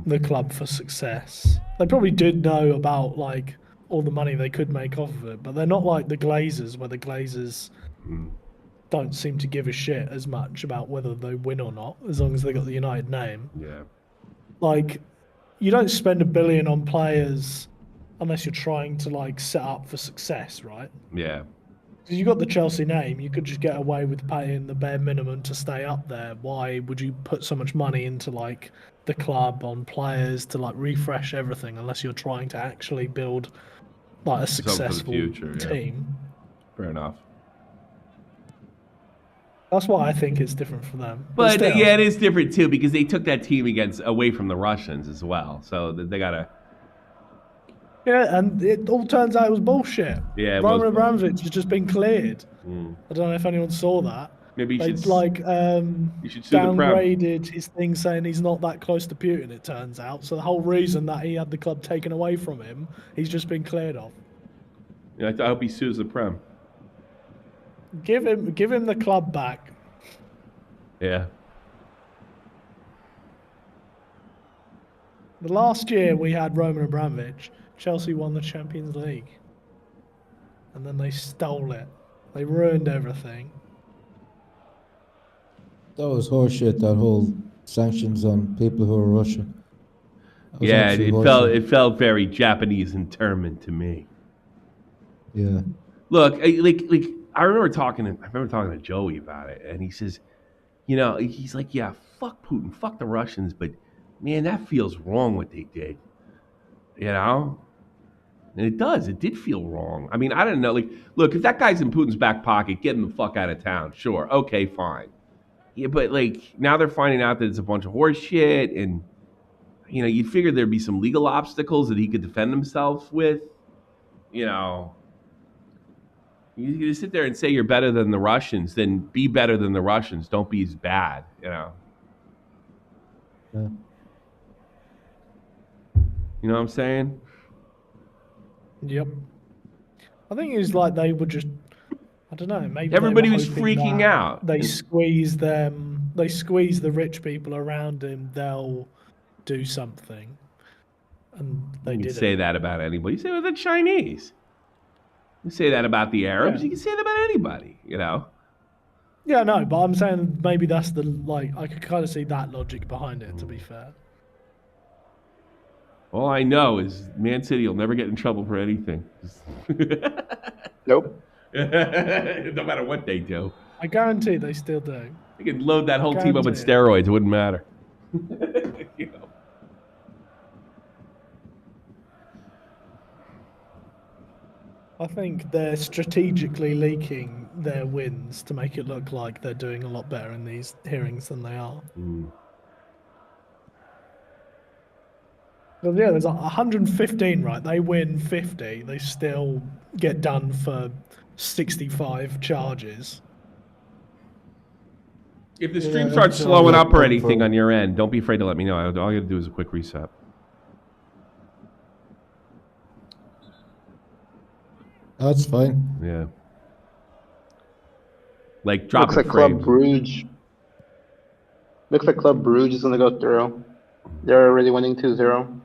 the club for success. They probably did know about like all the money they could make off of it, but they're not like the Glazers, where the Glazers don't seem to give a shit as much about whether they win or not, as long as they got the United name. Yeah. Like, you don't spend $1 billion on players unless you're trying to like set up for success, right? Yeah. Because you got the Chelsea name, you could just get away with paying the bare minimum to stay up there. Why would you put so much money into like the club on players to like refresh everything unless you're trying to actually build like a successful future, yeah. team? Fair enough. That's why I think it's different for them. But still, yeah, it is different too because they took that team away from the Russians as well. So they gotta. yeah, and it all turns out it was bullshit. Yeah, it Roman was Abramovich has just been cleared. Mm. I don't know if anyone saw that. Maybe They you should sue the Prem. downgraded his thing, saying he's not that close to Putin. It turns out, so the whole reason that he had the club taken away from him, he's just been cleared of. Yeah, I hope he sues the Prem. Give him the club back. Yeah. The last year we had Roman Abramovich, Chelsea won the Champions League, and then they stole it. They ruined everything. That was horseshit, that whole sanctions on people who are Russian. That was Yeah, absolute it horseshit. felt very Japanese internment to me. Yeah. Look, like I remember talking to Joey about it, and he says, you know, he's like, yeah, fuck Putin, fuck the Russians, but man, that feels wrong what they did, you know. And it does. It did feel wrong. I mean, I don't know. Like, look, if that guy's in Putin's back pocket, get him the fuck out of town. Sure, okay, fine. Yeah, but like now they're finding out that it's a bunch of horse shit, and you know, you'd figure there'd be some legal obstacles that he could defend himself with. You know, you just sit there and say you're better than the Russians, then be better than the Russians. Don't be as bad. You know. Yeah. You know what I'm saying? Yep. I think it was like they were just, I don't know, maybe Everybody they were was hoping freaking that out. They squeeze them, they squeeze the rich people around him, they'll do something. And they You can didn't. say that about anybody. You say it with the Chinese. You say that about the Arabs. Yeah. You can say that about anybody. You know. Yeah, no, but I'm saying maybe that's the, like, I could kind of see that logic behind it, to be fair. All I know is Man City will never get in trouble for anything. Nope. No matter what they do. I guarantee they still do. They could load that whole team up with Guarantee it. steroids. It wouldn't matter. You know. I think they're strategically leaking their wins to make it look like they're doing a lot better in these hearings than they are. But yeah, there's 115, right? They win 50. They still get done for 65 charges. If the stream Yeah, starts that's slowing all up or right. anything on your end, don't be afraid to let me know. All you got to do is a quick reset. That's fine. Yeah. Like dropping Looks like frames. Club Brugge. Looks like Club Brugge is gonna go through. They're already winning 2-0.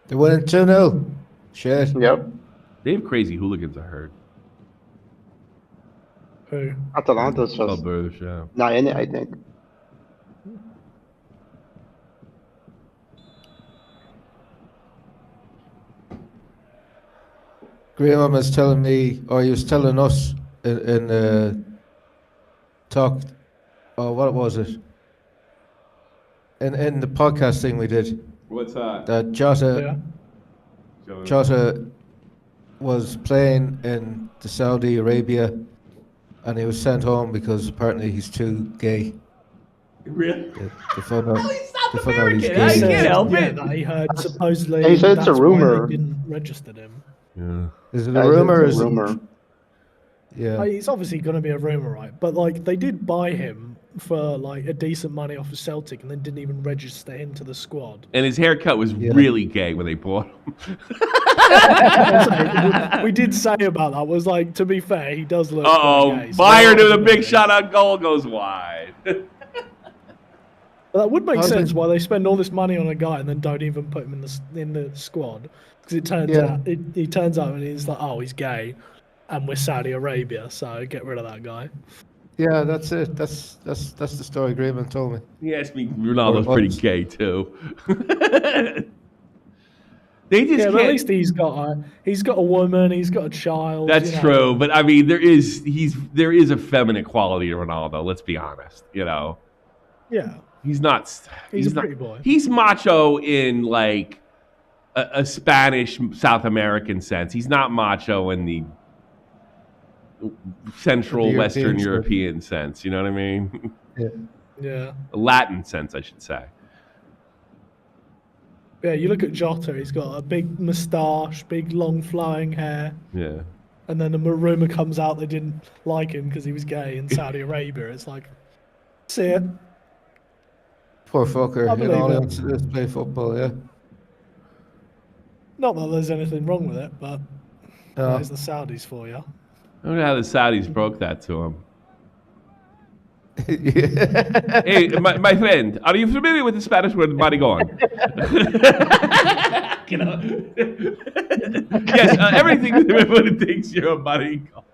They're winning 2-0. Shit. Yep. They have crazy hooligans, I heard. Who? Atalanta's Club just Brugge, yeah. not in it, I think. Graham was telling me, or he was telling us in talk Oh, what was it? In the podcast thing we did, What's that? that Jota Yeah. Jota was playing in the Saudi Arabia, and he was sent home because apparently he's too gay. Really? They found out. He's South They found out he's American. gay. I can't help Yeah, it. that he heard supposedly He said it's a that's why rumor. they didn't register him. Yeah. Is it a rumor? It's a rumor. Yeah. It's obviously going to be a rumor, right? But like they did buy him for like a decent money off of Celtic, and then didn't even register him to the squad. And his haircut was really gay when they bought him. We did say about that. Was like, to be fair, he does look. Uh-oh, quite gay, so Bayern that's to the big okay. shot on goal goes wide. But that would make I was sense like- why they spend all this money on a guy and then don't even put him in the squad, because it turns out he turns out and he's like, oh, he's gay, and we're Saudi Arabia, so get rid of that guy. Yeah, that's it. That's the story Grayman told me. He asked me, Ronaldo's pretty gay too. They just Yeah, can't. but at least he's got a woman, he's got a child. That's you know. true, but I mean, there is a feminine quality to Ronaldo. Let's be honest. You know, Yeah, he's not. he's a not, pretty boy. He's macho in like a Spanish South American sense. He's not macho in the Central The Western European European sense. You know what I mean? Yeah, A Latin sense, I should say. yeah. You look at Jota; he's got a big moustache, big long flowing hair, Yeah. and then the rumor comes out they didn't like him because he was gay in Saudi Arabia. It's like, see it. Poor fucker. I You know, all he believe wants to do is play football. Yeah. Not that there's anything wrong with it, but No. that is the Saudis for you. I don't know how the Saudis broke that to him. Yeah. Hey, my friend, are you familiar with the Spanish word maricón? You know? Yes, everything everybody thinks you're a maricón.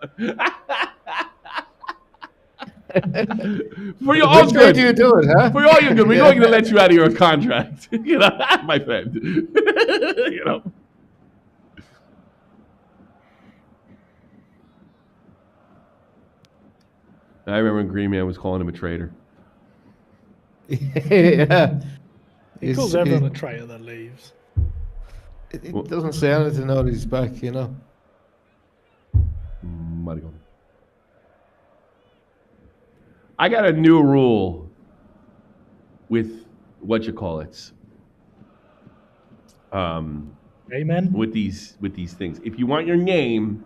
For your own Which way good. do you do it, huh? For all your good, we're going to let you out of your contract. You know, my friend. You know. I remember when Green Man was calling him a traitor. Yeah. He calls everyone a traitor that leaves. It doesn't say anything now that he's back, you know. Maricón. I got a new rule with what you call it. Amen. With these things. If you want your name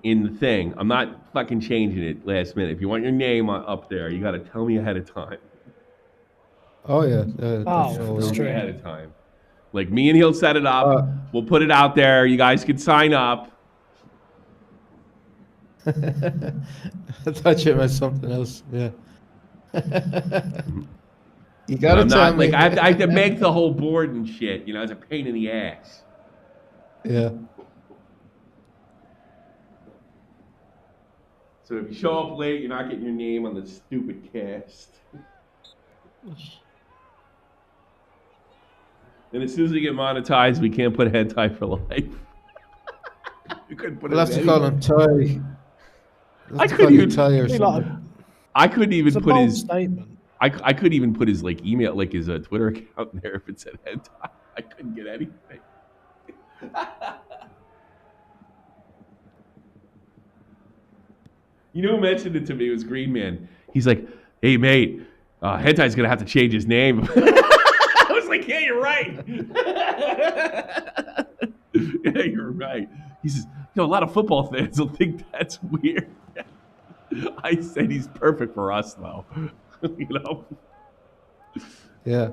in the thing, I'm not fucking changing it last minute. If you want your name up there, you got to tell me ahead of time. Oh, yeah. Oh, that's Tell always me Straight. ahead of time. Like me and he'll set it up. We'll put it out there. You guys can sign up. I thought you meant something else. Yeah. You But gotta I'm tell not me. like I have to make the whole board and shit. You know, it's a pain in the ass. Yeah. So if you show up late, you're not getting your name on the stupid cast. And as soon as we get monetized, we can't put hentai for life. We couldn't put We'll have it to call him Ty. I couldn't even- Ty or Be like, something. I couldn't even it's a put bold his. statement. I couldn't even put his like email, like his Twitter account in there if it said hentai. I couldn't get anything. You know who mentioned it to me? It was Green Man. He's like, "Hey mate, hentai's gonna have to change his name." I was like, "Yeah, you're right." Yeah, you're right. He says, "You know, a lot of football fans will think that's weird." I said he's perfect for us, though. You know. Yeah.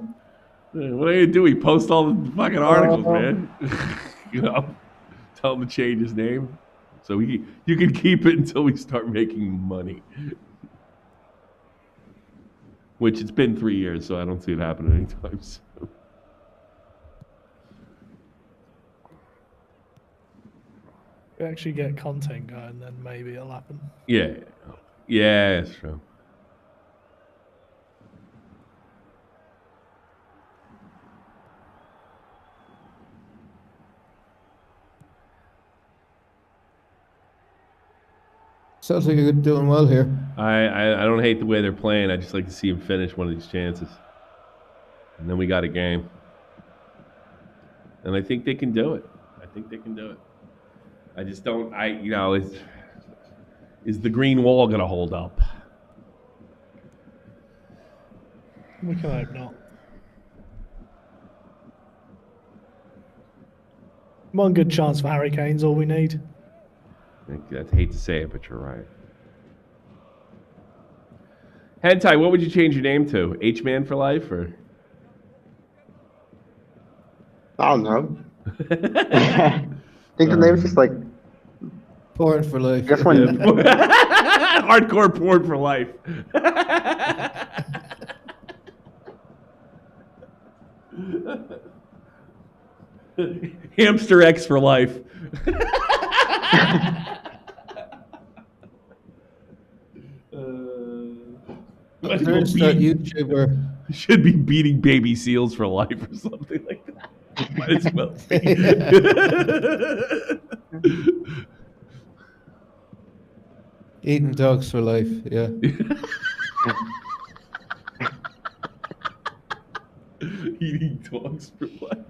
What are you gonna do? He posts all the fucking articles, man. You know, tell him to change his name, so you can keep it until we start making money. Which it's been 3 years, so I don't see it happening anytime soon. We actually get content going, then maybe it'll happen. Yeah, yeah, that's true. Celtic are doing well here. I don't hate the way they're playing. I just like to see them finish one of these chances, and then we got a game. And I think they can do it. I just don't. Is the green wall going to hold up? We can hope not. One good chance for Harry Kane's all we need. I hate to say it, but you're right. Hentai, what would you change your name to? H-Man for life, or? I don't know. I think the name's just like Porn for life. guess when Hardcore porn for life. Hamster X for life. There's that YouTuber. Should be beating baby seals for life or something like that. Might as well be. Eating dogs for life, yeah. Eating dogs for life.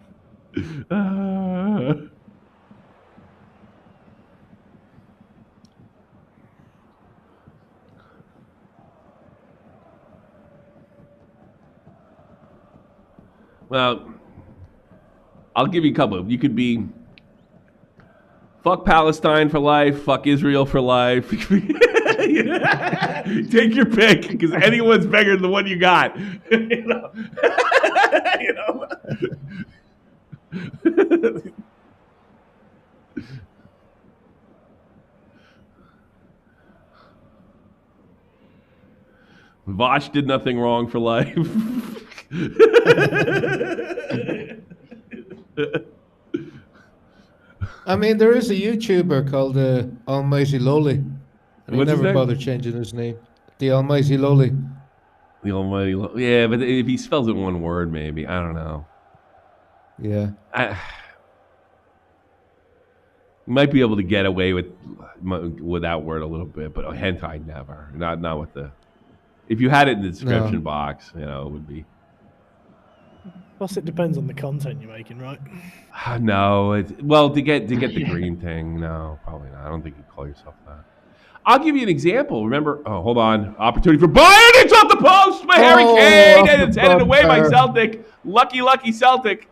Well, I'll give you a couple. You could be fuck Palestine for life, fuck Israel for life. Take your pick, because anyone's bigger than the one you got. You know? You know? Vosh did nothing wrong for life. I mean, there is a YouTuber called Almighty Lowly. And he What's his never name? bothered changing his name. The Almighty Lowly. The Almighty, yeah, but if he spells it in one word, maybe, I don't know. Yeah. You might be able to get away with that word a little bit, but hentai never. Not with the. If you had it in the description box, you know, it would be. Plus, it depends on the content you're making, right? No, well, to get the green thing, no, probably not. I don't think you call yourself that. I'll give you an example. Remember? Oh, hold on. Opportunity for Bayern. It's off the post by Harry Kane, and it's headed away by Celtic. Lucky Celtic.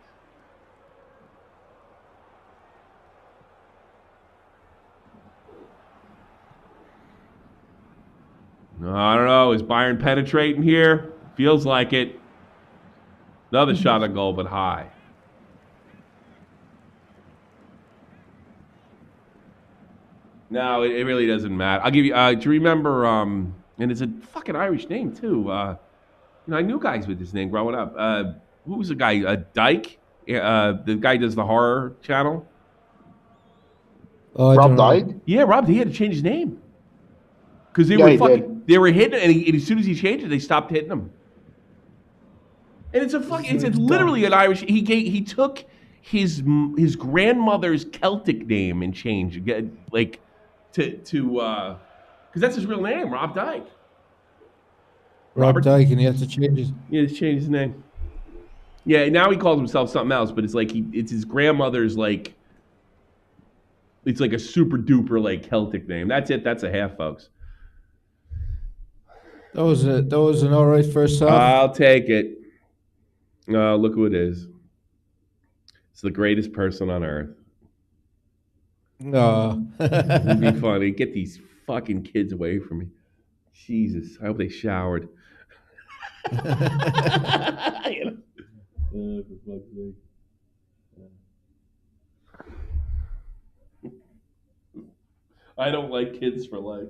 I don't know. Is Bayern penetrating here? Feels like it. Another shot on goal, but high. No, it really doesn't matter. I'll give you. Do you remember? And it's a fucking Irish name too. I knew guys with this name growing up. Who was the guy? Dyke. The guy who does the horror channel. Oh, Rob died. Yeah, Rob. He had to change his name because they were hitting, and as soon as he changed it, they stopped hitting him. And it's literally an Irish. He took his grandmother's Celtic name and changed like to because that's his real name, Rob Dyke. Rob Dyke, and he had to change his. Yeah, he's changed his name. Yeah, now he calls himself something else, but it's like it's his grandmother's like. It's like a super duper like Celtic name. That's it. That's a half, folks. That was an all right first half. I'll take it. Look who it is. It's the greatest person on earth. No. It'd be funny. Get these fucking kids away from me. Jesus. I hope they showered. For fuck's sake. I don't like kids for life.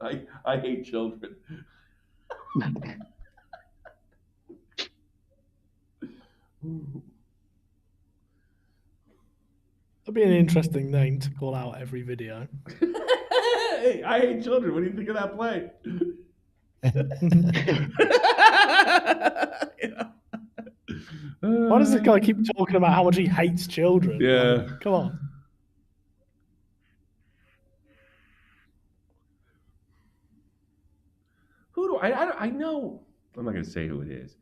I hate children. That'd be an interesting name to call out every video. Hey, I hate children. What do you think of that play? Why does this guy keep talking about how much he hates children? Yeah. Like, come on. I know. I'm not going to say who it is.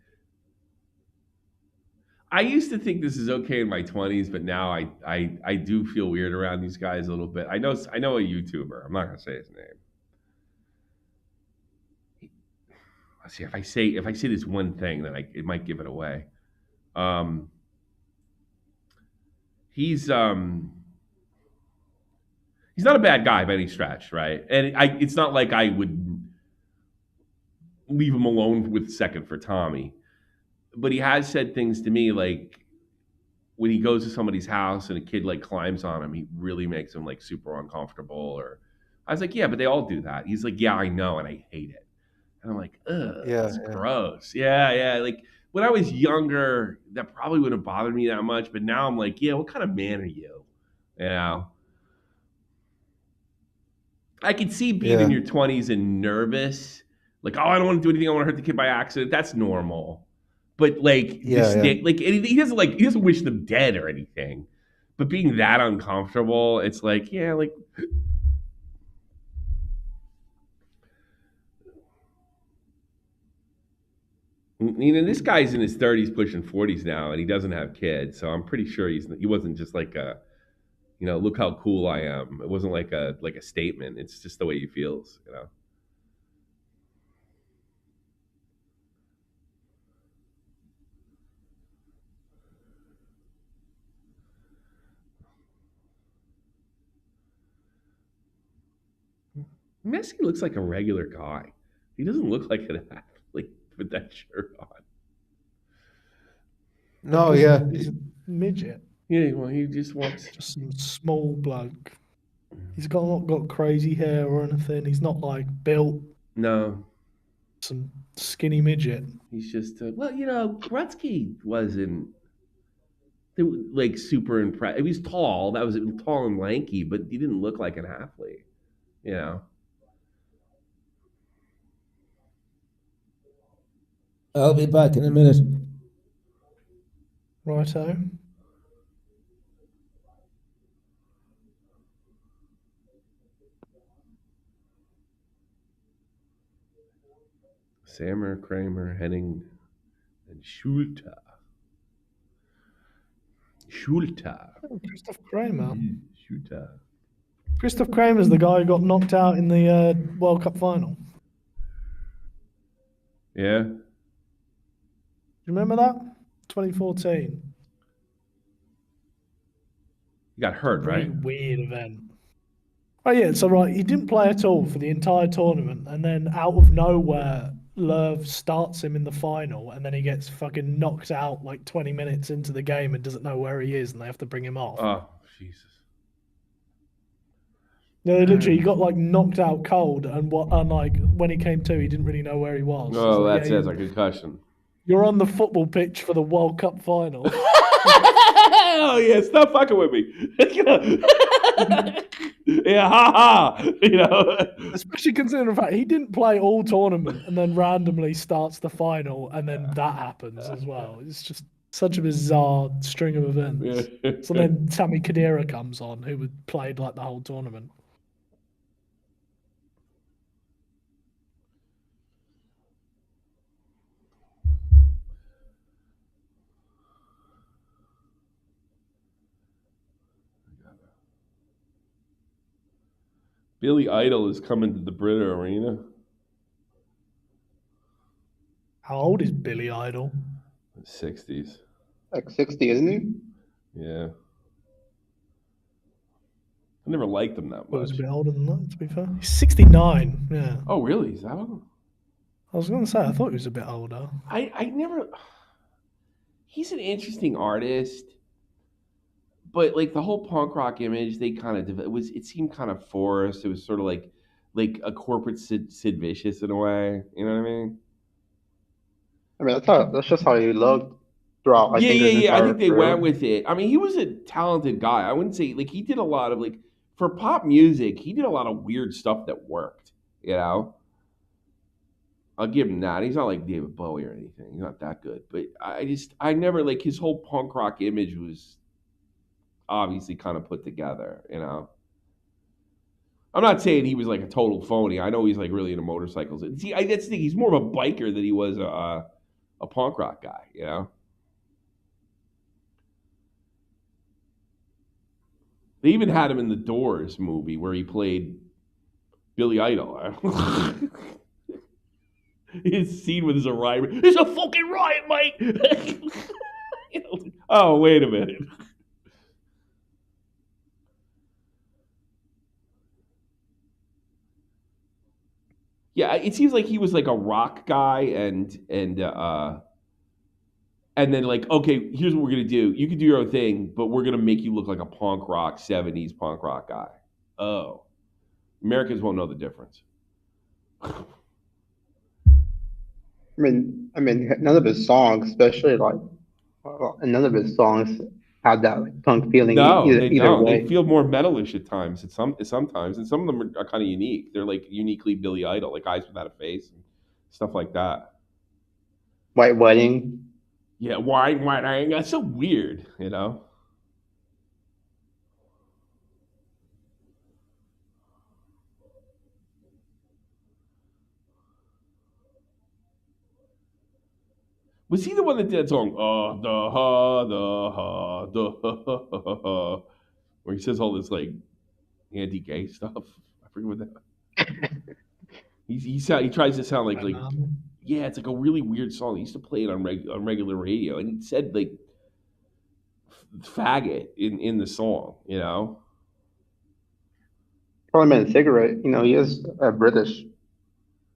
I used to think this is okay in my 20s, but now I do feel weird around these guys a little bit. I know a YouTuber. I'm not going to say his name. Let's see, if I say this one thing, then it might give it away. Um, he's he's not a bad guy by any stretch, right? And it's not like I would leave him alone with second for Tommy, but he has said things to me like when he goes to somebody's house and a kid like climbs on him, he really makes him like super uncomfortable. Or I was like, yeah, but they all do that. He's like, yeah, I know, and I hate it. And I'm like, ugh, that's gross. Yeah. Like when I was younger, that probably wouldn't have bothered me that much. But now I'm like, yeah, what kind of man are you? You know? I could see being in your 20s and nervous. Like, oh, I don't want to do anything. I want to hurt the kid by accident. That's normal. But like, like he doesn't wish them dead or anything. But being that uncomfortable, it's like, yeah, like. You know, this guy's in his 30s, pushing 40s now, and he doesn't have kids. So I'm pretty sure he wasn't just like a, you know, look how cool I am. It wasn't like a statement. It's just the way he feels, you know. Messi looks like a regular guy. He doesn't look like an athlete with that shirt on. No, he's a midget. Yeah, well, he just wants just some small bloke. He's not got crazy hair or anything. He's not like built. No, some skinny midget. He's just well, you know, Gretzky wasn't like super impressed. He was tall. That was tall and lanky, but he didn't look like an athlete. You know. I'll be back in a minute. Righto. Sammer, Kramer, Henning, and Schulte. Christoph Kramer. Schulte. Christoph Kramer's the guy who got knocked out in the World Cup final. Yeah. Do you remember that? 2014. He got hurt, right? Weird event. Oh yeah, so right, he didn't play at all for the entire tournament, and then out of nowhere, Löw starts him in the final, and then he gets fucking knocked out like 20 minutes into the game and doesn't know where he is, and they have to bring him off. Oh, Jesus. No, literally, he got like knocked out cold, and like when he came to, he didn't really know where he was. Oh, like, that's a concussion. You're on the football pitch for the World Cup final. Oh yeah, stop fucking with me. Yeah, ha ha. You know, especially considering the fact he didn't play all tournament and then randomly starts the final, and then that happens as well. It's just such a bizarre string of events. Yeah. So then Sami Khedira comes on, who had played like the whole tournament. Billy Idol is coming to the Brita Arena. How old is Billy Idol? 60s. Like 60, isn't he? Yeah. I never liked him that much. Well, he's a bit older than that, to be fair. He's 69, yeah. Oh, really? Is that old? I was going to say, I thought he was a bit older. I never... He's an interesting artist. But like the whole punk rock image, they kind of it seemed kind of forced. It was sort of like a corporate Sid Vicious in a way. You know what I mean? I mean that's just how he looked throughout. I think they went with it. I mean, he was a talented guy. I wouldn't say like he did a lot of like for pop music. He did a lot of weird stuff that worked. You know, I'll give him that. He's not like David Bowie or anything. He's not that good. But I never like his whole punk rock image was obviously kind of put together, you know. I'm not saying he was like a total phony. I know he's like really into motorcycles. See, that's the thing. He's more of a biker than he was a punk rock guy. You know. They even had him in the Doors movie where he played Billy Idol. His scene with his arrival. It's a fucking riot, mate. Oh, wait a minute. Yeah, it seems like he was like a rock guy, and then like, okay, here's what we're gonna do. You can do your own thing, but we're gonna make you look like a punk rock '70s punk rock guy. Oh, Americans won't know the difference. None of his songs, especially like, none of his songs had that like punk feeling No, they either don't. They way. feel more metalish at times. Sometimes, and some of them are kind of unique. They're like uniquely Billy Idol, like Eyes Without a Face and stuff like that. White Wedding. Yeah, why? That's so weird, you know. Was he the one that did that song? Where he says all this like anti-gay stuff. I forget what that. He tries to sound like yeah, it's like a really weird song. He used to play it on regular radio, and he said like faggot in the song, you know. Probably meant cigarette. You know, he is British.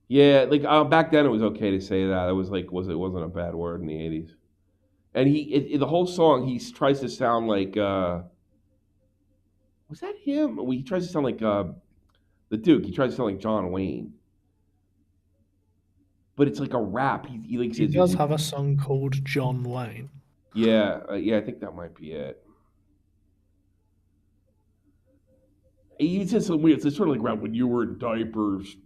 Yeah, like back then it was okay to say that. It wasn't a bad word in the '80s. And the whole song he tries to sound like was that him? Well, he tries to sound like the Duke. He tries to sound like John Wayne, but it's like a rap. He like He says does have a song called John Wayne. yeah, I think that might be it. He says something weird. It's sort of like around when you were in diapers,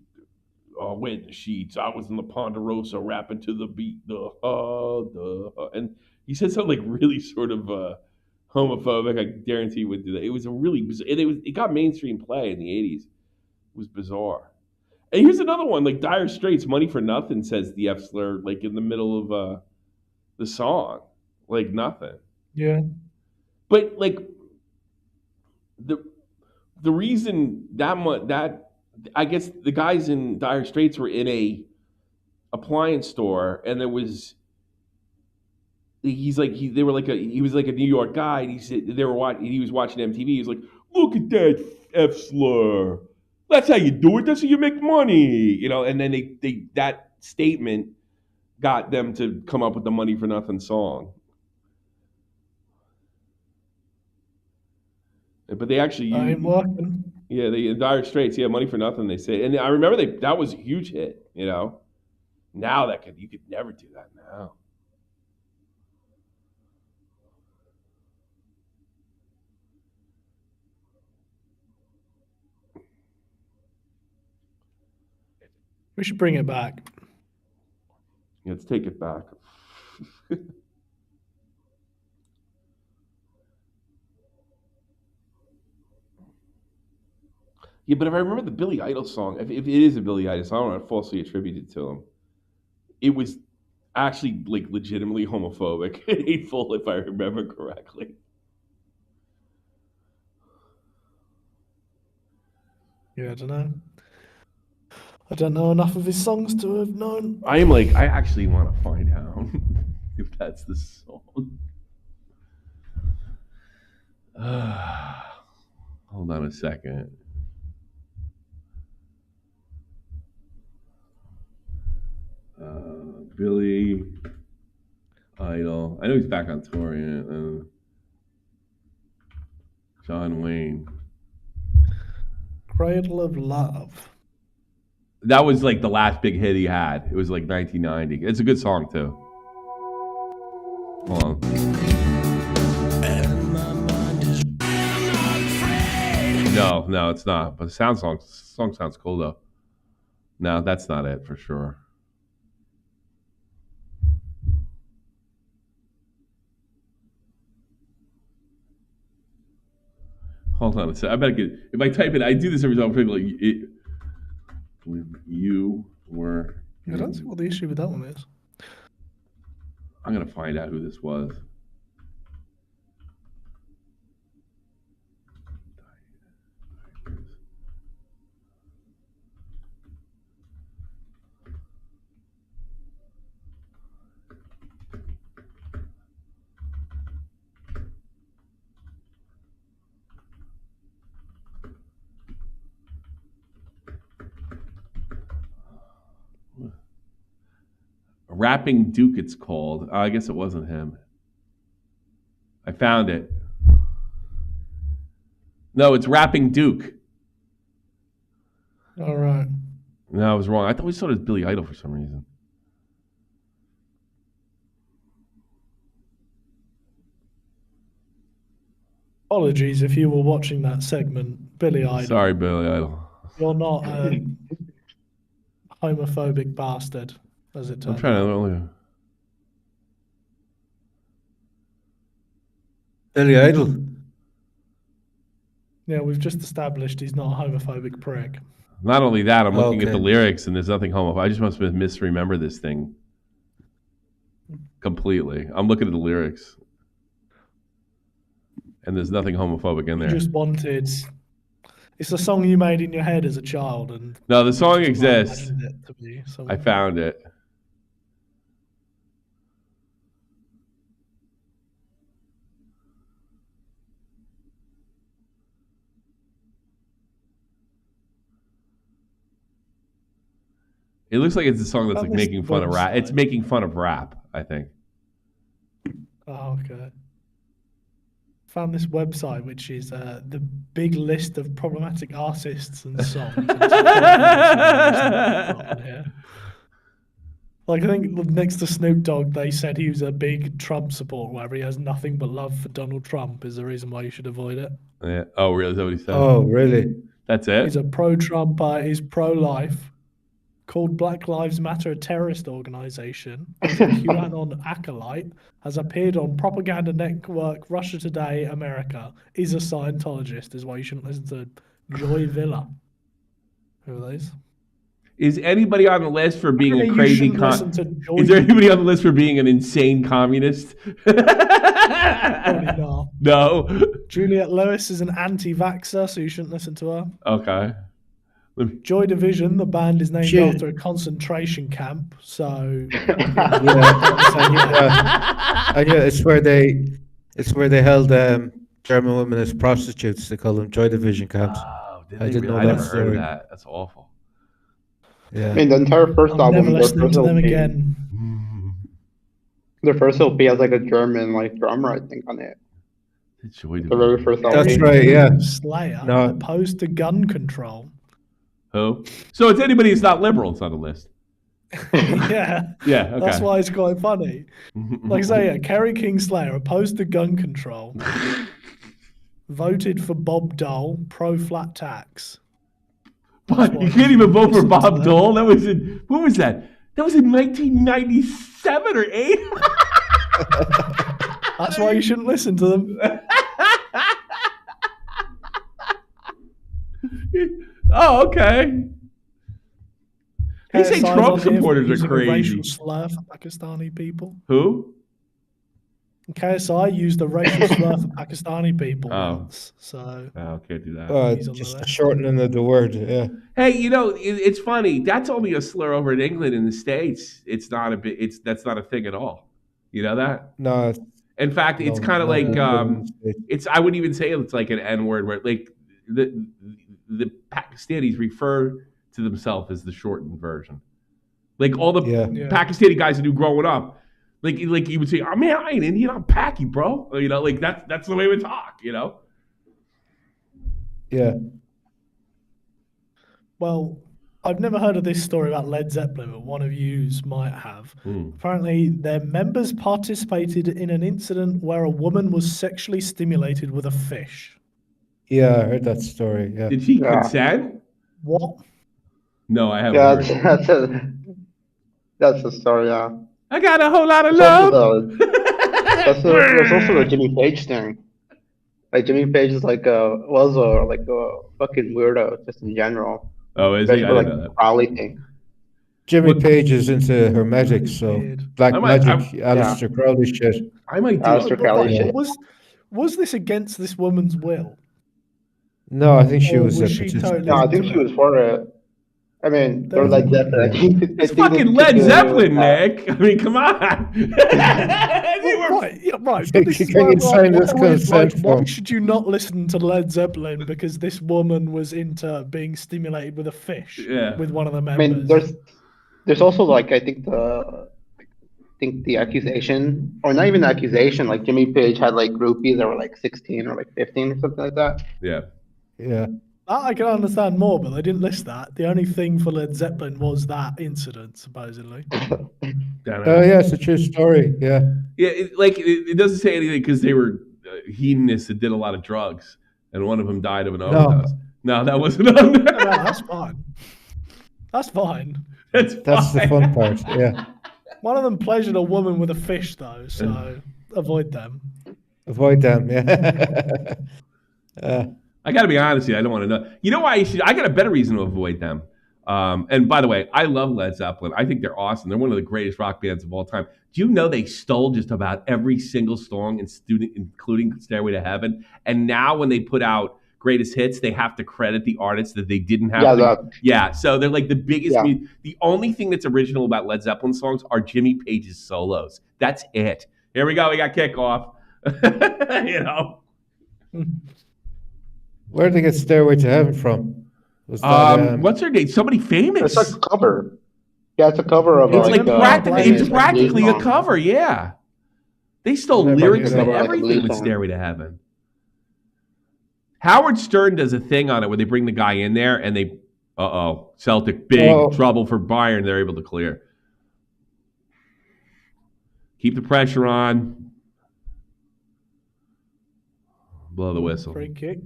wet in the sheets. I was in the Ponderosa rapping to the beat, and he said something like really sort of homophobic. I guarantee he would do that. It was a really bizarre, and it got mainstream play in the '80s. It was bizarre. And here's another one, like Dire Straits, "Money for Nothing" says the F slur like in the middle of the song, like nothing. Yeah. But like the reason that I guess the guys in Dire Straits were in a appliance store, and there was they were like he was like a New York guy, and he said he was watching MTV. He was like, "Look at that F slur. That's how you do it. That's how you make money." You know, and then they that statement got them to come up with the "Money for Nothing" song. But they actually Ain't working. yeah, the Dire Straits, yeah, "Money for Nothing" they say. And I remember that was a huge hit, you know. Now you could never do that now. We should bring it back. Let's take it back. Yeah, but if I remember the Billy Idol song, if it is a Billy Idol song, I don't want to falsely attribute it to him. It was actually like legitimately homophobic and hateful, if I remember correctly. Yeah, I don't know. I don't know enough of his songs to have known. I actually want to find out if that's the song. Hold on a second. Billy Idol. I know he's back on tour. Yeah. John Wayne. Cradle of Love. That was like the last big hit he had. It was like 1990. It's a good song too. Hold on. No, it's not. But the song sounds cool though. No, that's not it for sure. Hold on a second. I better get. If I type it, I do this every time. I'm like, when you were. I don't see what the issue with that one is. I'm gonna find out who this was. Rapping Duke, it's called. I guess it wasn't him. I found it. No, it's Rapping Duke. All right. No, I was wrong. I thought we saw it as Billy Idol for some reason. Apologies if you were watching that segment, Billy Idol. Sorry, Billy Idol. You're not a homophobic bastard, as it turns I'm trying out. to. Billy Idol. Yeah, we've just established he's not a homophobic prick. Not only that, I'm looking at Okay. the lyrics and there's nothing homophobic. I just must have misremembered this thing completely. I'm looking at the lyrics and there's nothing homophobic in You there. just wanted... It's a song you made in your head as a child, and No, the song just exists. imagined it to be I something. found it. It looks like it's a song that's Found like this making fun of rap. It's website. making fun of rap, I think. Oh, okay. Found this website, which is the big list of problematic artists and songs. Like, I think next to Snoop Dogg, they said he was a big Trump supporter, where he has nothing but love for Donald Trump is the reason why you should avoid it. Yeah. Oh, really? Is that what he said? Oh, really? That's it? He's a pro-Trumper, he's pro-life, called Black Lives Matter a terrorist organization, he's a QAnon acolyte, has appeared on Propaganda Network, Russia Today, America, is a Scientologist, is why you shouldn't listen to Joy Villa. Who are those? Is anybody on the list for being a You crazy shouldn't listen to Joy Is there anybody on the list for being an insane communist? Probably not. No. Juliette Lewis is an anti-vaxxer, so you shouldn't listen to her. Okay. Joy Division, the band is named Shit. after a concentration camp, so Yeah. Yeah, it's where they held German women as prostitutes. They call them Joy Division camps. Oh, I didn't know I that never heard of story. that. That's awful. Yeah. I mean, the entire first I'm album, never their listening first to them LP, again. their first LP has like a German like drummer, I think, on it. The Joy The very Division. first LP. That's right, yeah. Slayer, No. opposed to gun control. Who? So it's anybody who's not liberal. It's on the list. Yeah, Yeah. Okay. that's why it's quite funny. Like I say, yeah, Kerry Kingslayer, opposed to gun control, voted for Bob Dole, pro-flat tax. What? why You you can't even vote for listen to Bob them. Dole? That was in, what was that? That was in 1997 or 8? That's why you shouldn't listen to them. Oh, okay. They say KSI's on Trump here for supporters are using a crazy. racial slur for Pakistani people. Who? KSI used a racial slur for Pakistani people Oh. once, so Oh, can't do that. He's on the Just a list. shortening of the word, yeah. Hey, you know, it's funny. That's only a slur over in England. In the States, it's not a bit. That's not a thing at all. You know that? No, In fact, it's no, kind of no, like no, it's. I wouldn't even say it's like an N word where like the Pakistanis refer to themselves as the shortened version. Like all the Yeah. Yeah. Pakistani guys that do growing up, like you would say, "Oh man, I ain't Indian, I'm Paki, bro." You know, like that's the way we talk. You know. yeah. Well, I've never heard of this story about Led Zeppelin, but one of yous might have. Apparently, their members participated in an incident where a woman was sexually stimulated with a fish. Yeah, I heard that story, yeah. Did she Yeah. consent? What? No, I haven't. Yeah, heard. that's the story. Yeah. I got a whole lot of There's also love. there's also the Jimmy Page thing. Like Jimmy Page is like a fucking weirdo just in general, Oh, is he? especially I for didn't like know the that. Crowley thing. Jimmy What? Page is into hermetics, so Weird. I black might. magic, Yeah, Aleister Crowley shit. I might do. Aleister But Crowley right, Yeah. shit. was this against this woman's will, No, I think she or was a was she totally No, I participant. think into she it? was for it. I mean, There or was Led Zeppelin. Yeah. I It's think they fucking could Led do away with Zeppelin, that. Nick. I mean, come on. They Well, were- right, yeah, right. But this is Can where you sign this consent why form? should you not listen to Led Zeppelin because this woman was into being stimulated with a fish Yeah. with one of the I mean, members? there's also like I think the accusation, or not even the accusation, like Jimmy Page had like groupies that were like 16 or like 15 or something like that. Yeah. Yeah. That I can understand more, but they didn't list that. The only thing for Led Zeppelin was that incident, supposedly. Oh, yeah, it's a true story. Yeah. Yeah, it doesn't say anything because they were hedonists that did a lot of drugs, and one of them died of an overdose. No, that wasn't on there. No, that's fine. That's fine. That's the fun part. Yeah. One of them pleasured a woman with a fish, though, so avoid them. Avoid them. Yeah. I got to be honest with you. I don't want to know. You know why you should? I got a better reason to avoid them. And by the way, I love Led Zeppelin. I think they're awesome. They're one of the greatest rock bands of all time. Do you know they stole just about every single song, including Stairway to Heaven? And now when they put out greatest hits, they have to credit the artists that they didn't have. So they're like the biggest. Yeah. The only thing that's original about Led Zeppelin songs are Jimmy Page's solos. That's it. Here we go. We got kickoff. You know. Where did they get Stairway to Heaven from? Was that, What's her name? Somebody famous. It's a cover. Yeah, it's a cover of It's like it's practically a song. cover. Yeah, they stole Never lyrics knew and that. Like a everything blues with song. Stairway to Heaven. Howard Stern does a thing on it where they bring the guy in there and they, Celtic, big trouble for Bayern. They're able to clear. Keep the pressure on. Blow the whistle. Free kick.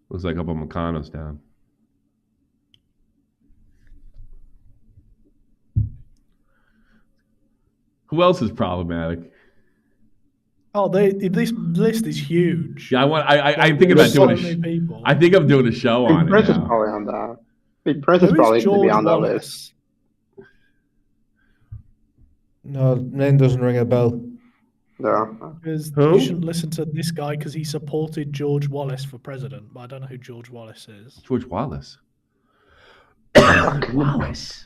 Looks like Upamecano's down. Who else is problematic? Oh, this list is huge. Yeah, I think about There's so doing many people. I think I'm doing a show on Prince it is now. probably on that. Prince is Who probably is going to be George on that list. Wallace? No, name doesn't ring a bell. Yeah. Because Who? you shouldn't listen to this guy because he supported George Wallace for president. But I don't know who George Wallace is. George Wallace. Wallace.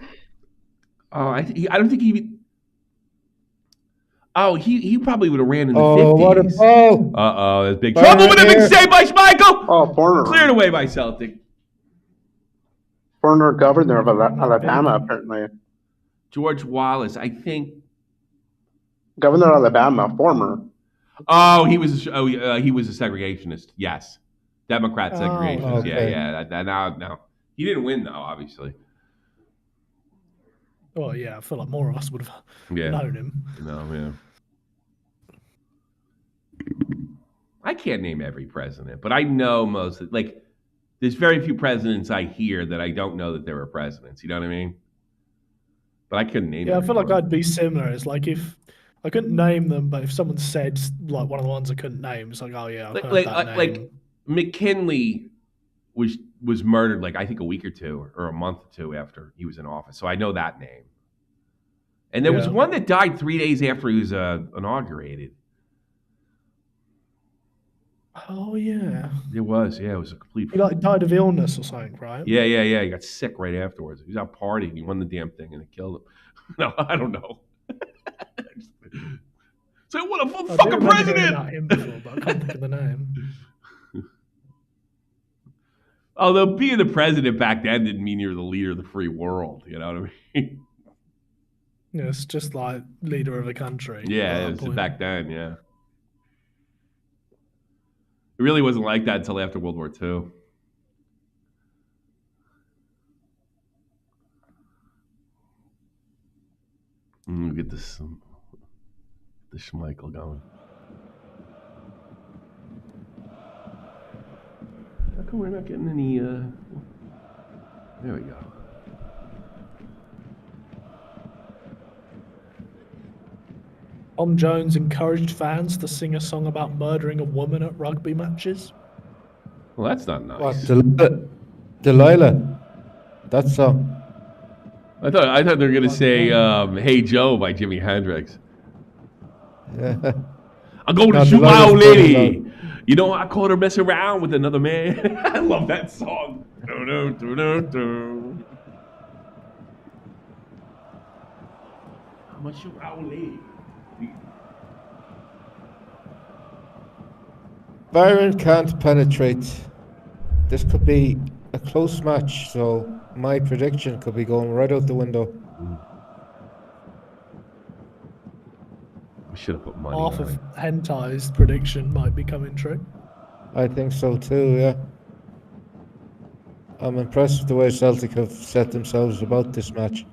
Oh, I don't think he even. Oh, he probably would have ran in the 50s. What a ball! There's big Right trouble with him. here. Big save by Schmeichel. Oh, former Cleared away by Celtic. governor of Alabama, apparently. George Wallace, I think. Governor of Alabama, former. Oh, he was a segregationist. Yes, Democrat segregationist. okay. Yeah. Now he didn't win though, obviously. Oh yeah, I feel like more of us would have known him. No, yeah. I can't name every president, but I know most. Like, there's very few presidents I hear that I don't know that they were presidents. You know what I mean? But I couldn't name. Yeah, I feel like everyone. I'd be similar. It's like if I couldn't name them, but if someone said like one of the ones I couldn't name, it's like, oh yeah, I've heard that name. Like McKinley was murdered like I think a week or two or a month or two after he was in office, so I know that name. And there was one that died 3 days after he was inaugurated. Oh yeah, It was a complete. he like died of illness or something, right? Yeah. He got sick right afterwards. He was out partying. He won the damn thing, and it killed him. No, I don't know. So what a I do fucking remember hearing president! about him before, but I can't think of the name. Although being the president back then didn't mean you were the leader of the free world. You know what I mean? Yeah, it's just like leader of a country. Yeah, it was back then. Yeah, it really wasn't like that until after World War II. Get this Schmeichel going. How come we're not getting any? There we go. Tom Jones encouraged fans to sing a song about murdering a woman at rugby matches. Well, that's not nice. What, Delilah? That's song. I thought they were gonna say "Hey Joe" by Jimi Hendrix. Yeah. I'm going to No, shoot my old Delilah's lady. Burning You know, I caught her messing around with another man. I love that song. I'm gonna shoot my old lady. Bayern can't penetrate. This could be a close match, so my prediction could be going right out the window. We should have put money Half on of it. Hentai's prediction might be coming true. I think so too, yeah. I'm impressed with the way Celtic have set themselves about this match.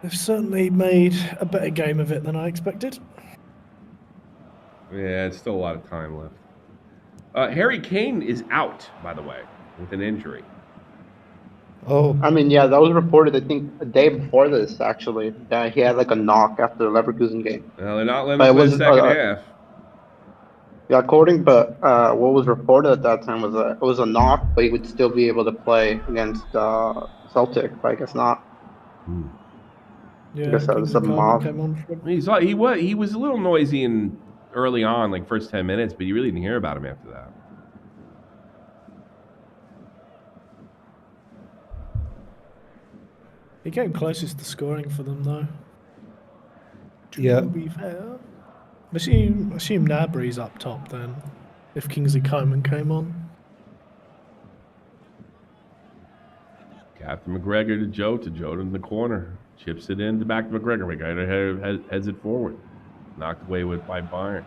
They've certainly made a better game of it than I expected. Yeah, it's still a lot of time left. Harry Kane is out, by the way, with an injury. Oh, I mean, yeah, that was reported, I think, a day before this, actually. Yeah, he had like a knock after the Leverkusen game. Well, they're not letting But him it play the wasn't, second half. yeah, what was reported at that time was it was a knock, but he would still be able to play against Celtic, but I guess not. Yeah, I guess that was Kingsley something Coman off. came on for him. He was a little noisy early on, like first 10 minutes, but you really didn't hear about him after that. He came closest to scoring for them, though. Yeah. To be fair. Assume Nabry's up top then, if Kingsley Coman came on. Captain McGregor to Joe in the corner. Chips it in to back to McGregor. McGregor heads it forward. Knocked away by Bayern.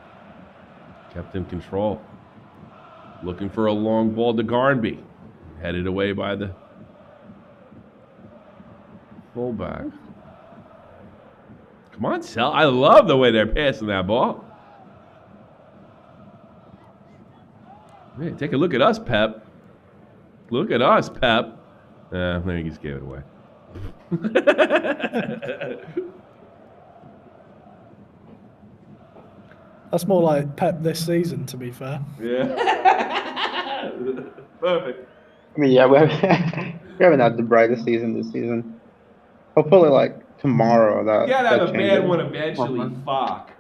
Kept in control. Looking for a long ball to Garnby. Headed away by the fullback. Come on, Cel. I love the way they're passing that ball. Man, take a look at us, Pep. Look at us, Pep. I think he just gave it away. That's more like Pep this season, to be fair. Yeah. Perfect. I mean, yeah, we haven't had the brightest season this season. Hopefully, like tomorrow, You gotta have that a changes. bad one eventually. Fuck.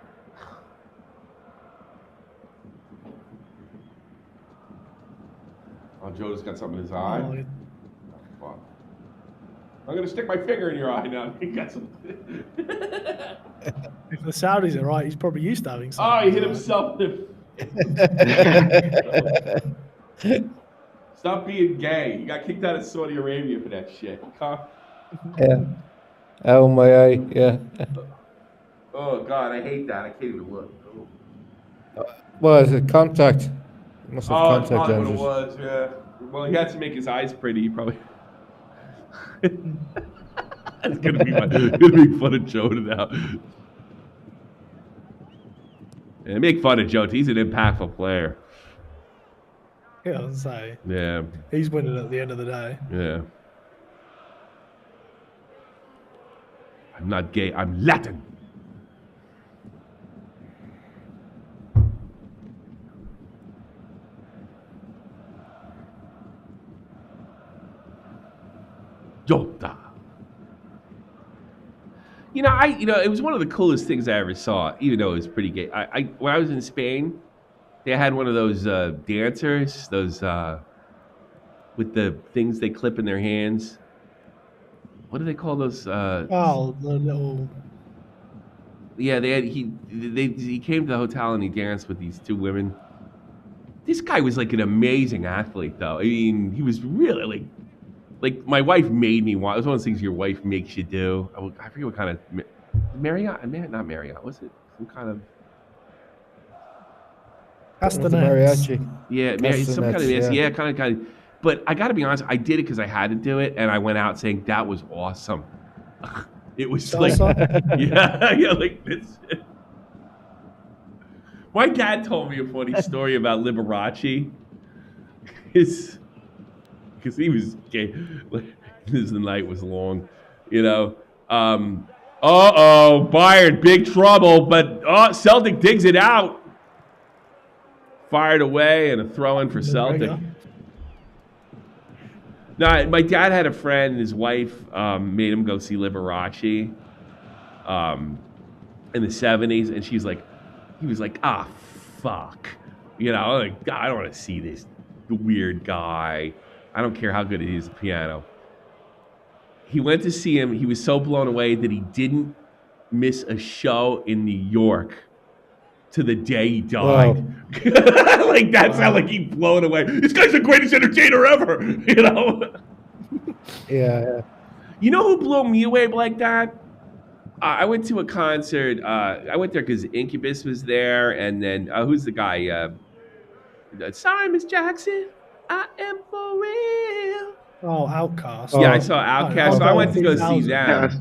Oh, Joe just got something in his eye. Oh, Fuck. I'm gonna stick my finger in your eye now. He got something. if the Saudis are right, he's probably used to having something. Oh, he hit himself. Stop being gay. You got kicked out of Saudi Arabia for that shit. yeah. Oh, my eye, yeah. Oh, God, I hate that. I can't even look. Well, is it contact? It must have Oh, contact that's what it lenses. was, yeah. Well, he had to make his eyes pretty. He probably. It's gonna make fun of Joe now. Yeah, make fun of Joe. He's an impactful player. Yeah, I'll say. Yeah, He's winning at the end of the day. yeah. I'm not gay. I'm Latin. Jota. It was one of the coolest things I ever saw, even though it was pretty gay. When I was in Spain, they had one of those dancers, those with the things they clip in their hands. What do they call those? Oh, the little. Yeah, he came to the hotel and he danced with these two women. This guy was like an amazing athlete, though. I mean, he was really like my wife made me want. It was one of those things your wife makes you do. I forget what kind of Marriott, not Marriott. Was it some kind of? That's the mariachi. Yeah, some kind of kind of. But I got to be honest, I did it because I had to do it, and I went out saying that was awesome. It was Salsa? yeah, like this. My dad told me a funny story about Liberace. Because he was gay. The night was long, Oh, Uh-oh, Bayern, big trouble, but Celtic digs it out. Fired away and a throw in for Celtic. No, my dad had a friend, and his wife made him go see Liberace in the 70s, and he was like, fuck. You know, like, I don't want to see this weird guy. I don't care how good he is at the piano. He went to see him. He was so blown away that he didn't miss a show in New York to the day he died. Wow. Like, that's how, like, he's blown away. This guy's the greatest entertainer ever, you know? Yeah. You know who blew me away like that? I went to a concert. I went there because Incubus was there, and then who's the guy? Sorry, Miss Jackson, I am for real. Oh, Outcast. Yeah, I saw Outcast, so I went to go see them. Yes.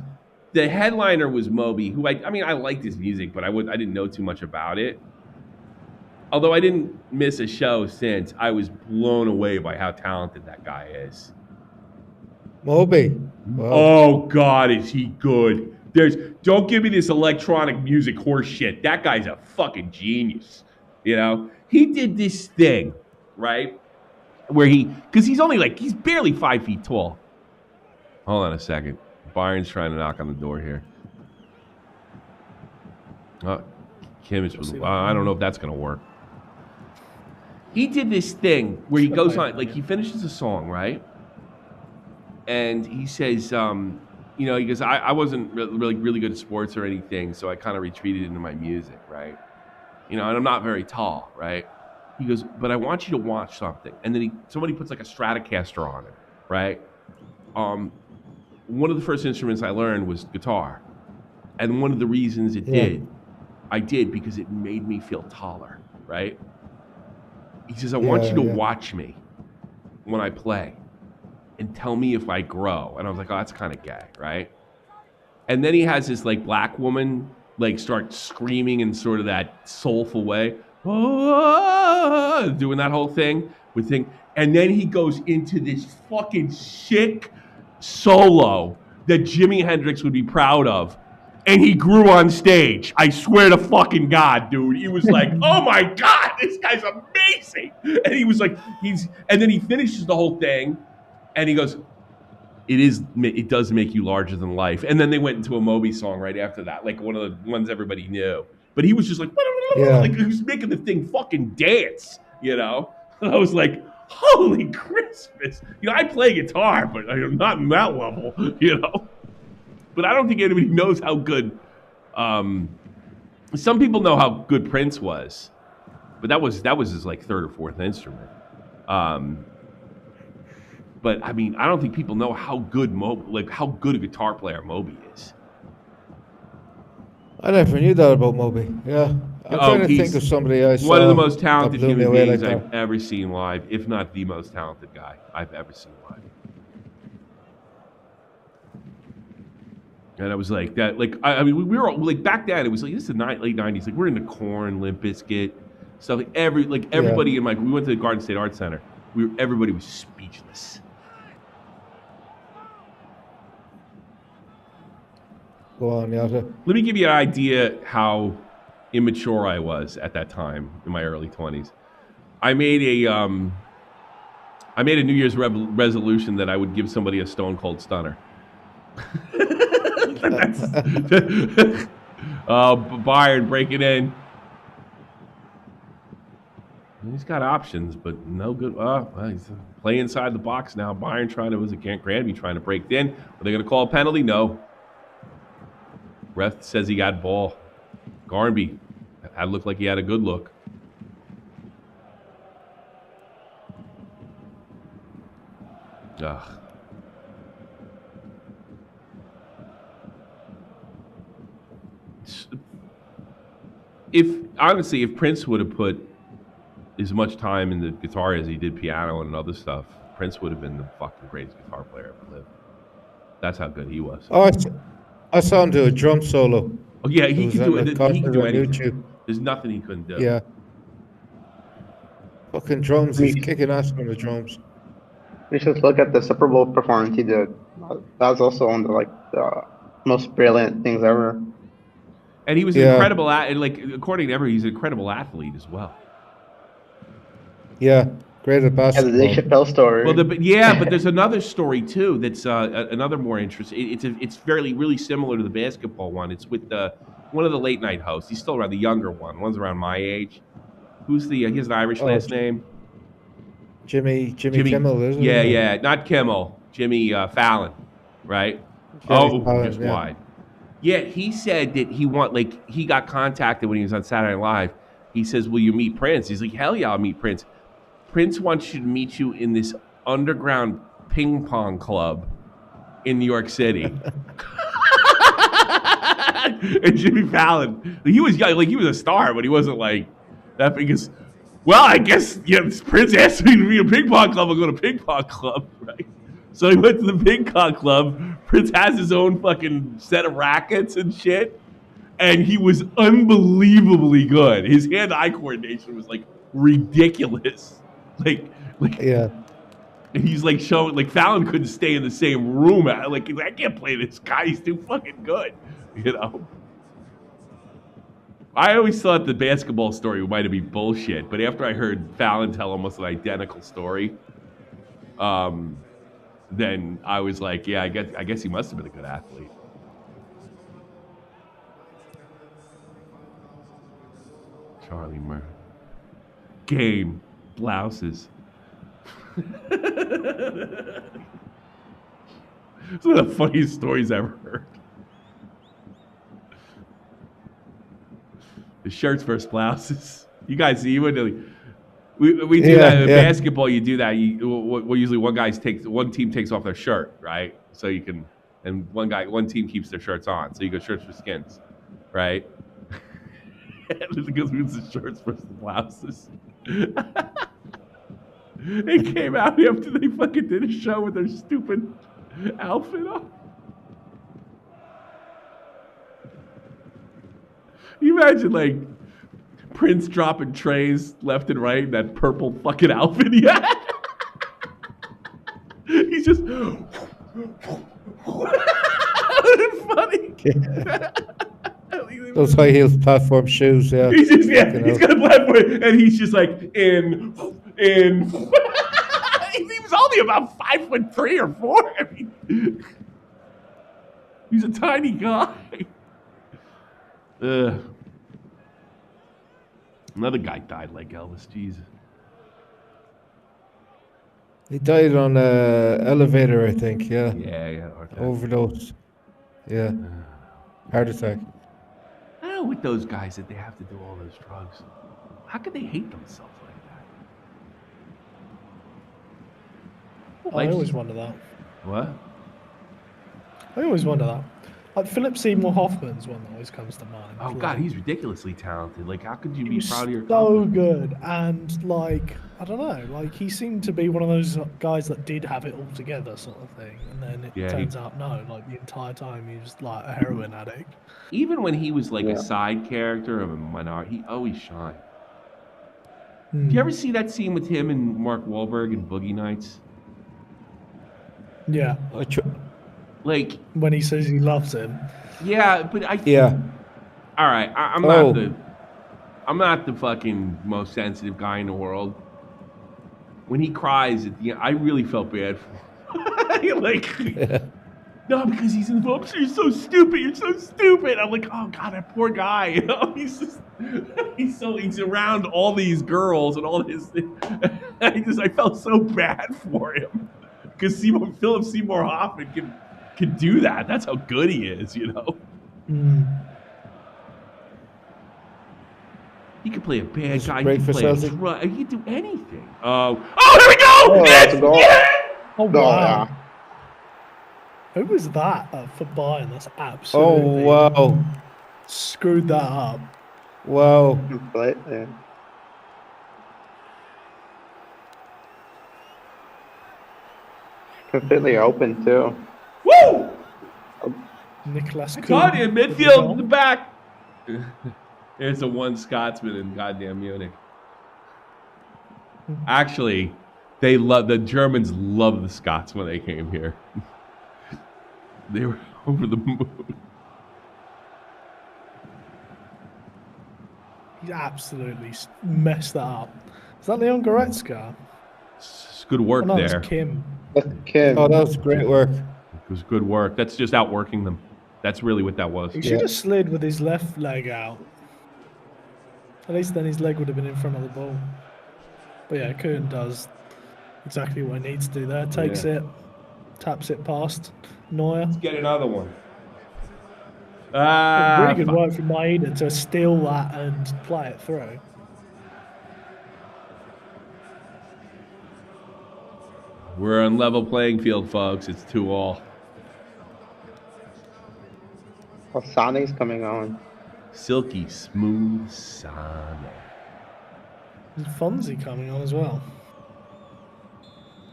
The headliner was Moby, who I mean, I liked his music, but I didn't know too much about it. Although I didn't miss a show since, I was blown away by how talented that guy is. Moby. Wow. Oh God, is he good? Don't give me this electronic music horse shit. That guy's a fucking genius. You know? He did this thing, right? Where because he's barely 5 feet tall. Hold on a second. Bayern's trying to knock on the door here. Kimmich I don't know if that's going to work. He did this thing where he goes on, like, he finishes a song, right? And he says, he goes, I wasn't really good at sports or anything, so I kind of retreated into my music, right? You know, and I'm not very tall, right? He goes, but I want you to watch something. And then somebody puts like a Stratocaster on it, right? One of the first instruments I learned was guitar. And one of the reasons I did because it made me feel taller, right? He says, I want you to watch me when I play and tell me if I grow. And I was like, oh, that's kind of gay, right? And then he has this like black woman like start screaming in sort of that soulful way, doing that whole thing and then he goes into this fucking sick solo that Jimi Hendrix would be proud of, and he grew on stage. I swear to fucking God, dude. He was like, oh my God, this guy's amazing. And he was like, and then he finishes the whole thing, and he goes, it does make you larger than life. And then they went into a Moby song right after that, like one of the ones everybody knew. But he was just like, like he was making the thing fucking dance, you know? And I was like, holy Christmas. You know, I play guitar, but I'm not in that level, you know? But I don't think anybody knows how good, some people know how good Prince was, but that was his like third or fourth instrument. But I mean, I don't think people know how good how good a guitar player Moby is. I never knew that about Moby. Yeah, I'm trying to think of somebody I saw. One of the most talented human beings I've ever seen live, if not the most talented guy I've ever seen live. And I was like that. Like I mean, we were like back then. It was like this is the late '90s. Like we're into Korn, Limp Bizkit, stuff like everybody in we went to the Garden State Arts Center. Everybody was speechless. Go on, Yata. Let me give you an idea how immature I was at that time in my early 20s. I made a New Year's resolution that I would give somebody a stone cold stunner. Bayern breaking in. He's got options, but no good. He's play inside the box now. Bayern was Granby trying to break in. Are they going to call a penalty? No. Ref says he got ball. Garnby looked like he had a good look. Ugh. If Prince would have put as much time in the guitar as he did piano and other stuff, Prince would have been the fucking greatest guitar player ever lived. That's how good he was. Oh, I saw him do a drum solo. Oh yeah, he could do it. He could do anything. YouTube. There's nothing he couldn't do. Yeah. Fucking drums. He's kicking ass on the drums. You should look at the Super Bowl performance he did. That was also on the most brilliant things ever. And he was an incredible, like according to everyone, he's an incredible athlete as well. Yeah, great at Yeah, the Dave basketball. Chappelle story. Well, but there's another story too that's another more interesting. It's fairly really similar to the basketball one. It's with one of the late night hosts. He's still around, the younger one. One's around my age. Who's he has an Irish last name. Jimmy Kimmel, isn't it? Yeah, not Kimmel. Jimmy Fallon, right? Fallon, just wide. Yeah, he said that he got contacted when he was on Saturday Night Live. He says, "Will you meet Prince?" He's like, "Hell yeah, I'll meet Prince." Prince wants you to meet you in this underground ping pong club in New York City. And Jimmy Fallon, he was young, like he was a star, but he wasn't like that because, well, I guess Prince asked me to be a ping pong club. I'll go to ping pong club, right? So he went to the ping pong club. Prince has his own fucking set of rackets and shit, and he was unbelievably good. His hand-eye coordination was like ridiculous. Like Yeah. he's like showing, like Fallon couldn't stay in the same room. Like I can't play this guy. He's too fucking good, you know. I always thought the basketball story might have been bullshit, but after I heard Fallon tell almost an identical story, then I was like, yeah, I guess he must have been a good athlete. Charlie Murray. Game. Blouses. It's one of the funniest stories I ever heard. The shirts versus blouses. You guys see, we do that in basketball. You do that. Usually one team takes off their shirt, right? So you can, and one team keeps their shirts on. So you go shirts for skins, right? And it goes with the shirts versus the blouses. They came out after they fucking did a show with their stupid outfit on. You imagine, like, Prince dropping trays left and right in that purple fucking outfit he had? He's just... funny. Those high heels platform shoes, yeah. He's got a platform, and he's just like, in... he was only about 5'3" or 4. I mean, he's a tiny guy. Another guy died like Elvis. Jesus. He died on an elevator, I think. Yeah. Yeah. Overdose. Yeah. Heart attack. I don't know with those guys that they have to do all those drugs. How could they hate themselves like that? I always wonder that. What? I always wonder that. Like Philip Seymour Hoffman's one that always comes to mind. Oh God, he's ridiculously talented. Like, how could you be was proud of your so accomplishment? good, and like I don't know, like he seemed to be one of those guys that did have it all together, sort of thing. And then it turns out no, like the entire time he was like a heroin addict. Even when he was like a side character of a minority, he always shined. Do you ever see that scene with him and Mark Wahlberg in Boogie Nights? Yeah. Like when he says he loves him. Yeah, but all right, I'm not the fucking most sensitive guy in the world. When he cries at the end, I really felt bad for him. No, because he's involved. You're so stupid. You're so stupid. I'm like, oh God, that poor guy. You know, he's around all these girls and all this. I felt so bad for him because Philip Seymour Hoffman can do that. That's how good he is, you know. He could play a bad guy. He could play a drug. He could do anything. Oh, here we go! Oh, that's a goal. Yeah! Oh wow. Who was that for Bayern? That's absolutely. Oh wow. Screwed that up. Wow. Yeah. Completely open too. Woo! Nicholas Todd in midfield in the back. There's the one Scotsman in goddamn Munich. Actually, the Germans loved the Scots when they came here. They were over the moon. He's absolutely messed that up. Is that Leon Goretzka? It's good work Oh, no, it's there. Kim. That's Kim. Oh, that was great work. It was good work. That's just outworking them. That's really what that was. He should have slid with his left leg out. At least then his leg would have been in front of the ball. But yeah, Kuhn does exactly what he needs to do there. Takes it, taps it past Neuer. Get another one. Really good work from Maeda to steal that and play it through. We're on level playing field, folks. It's 2-2. Oh, Sane's coming on. Silky smooth Sane. And Fonzie coming on as well.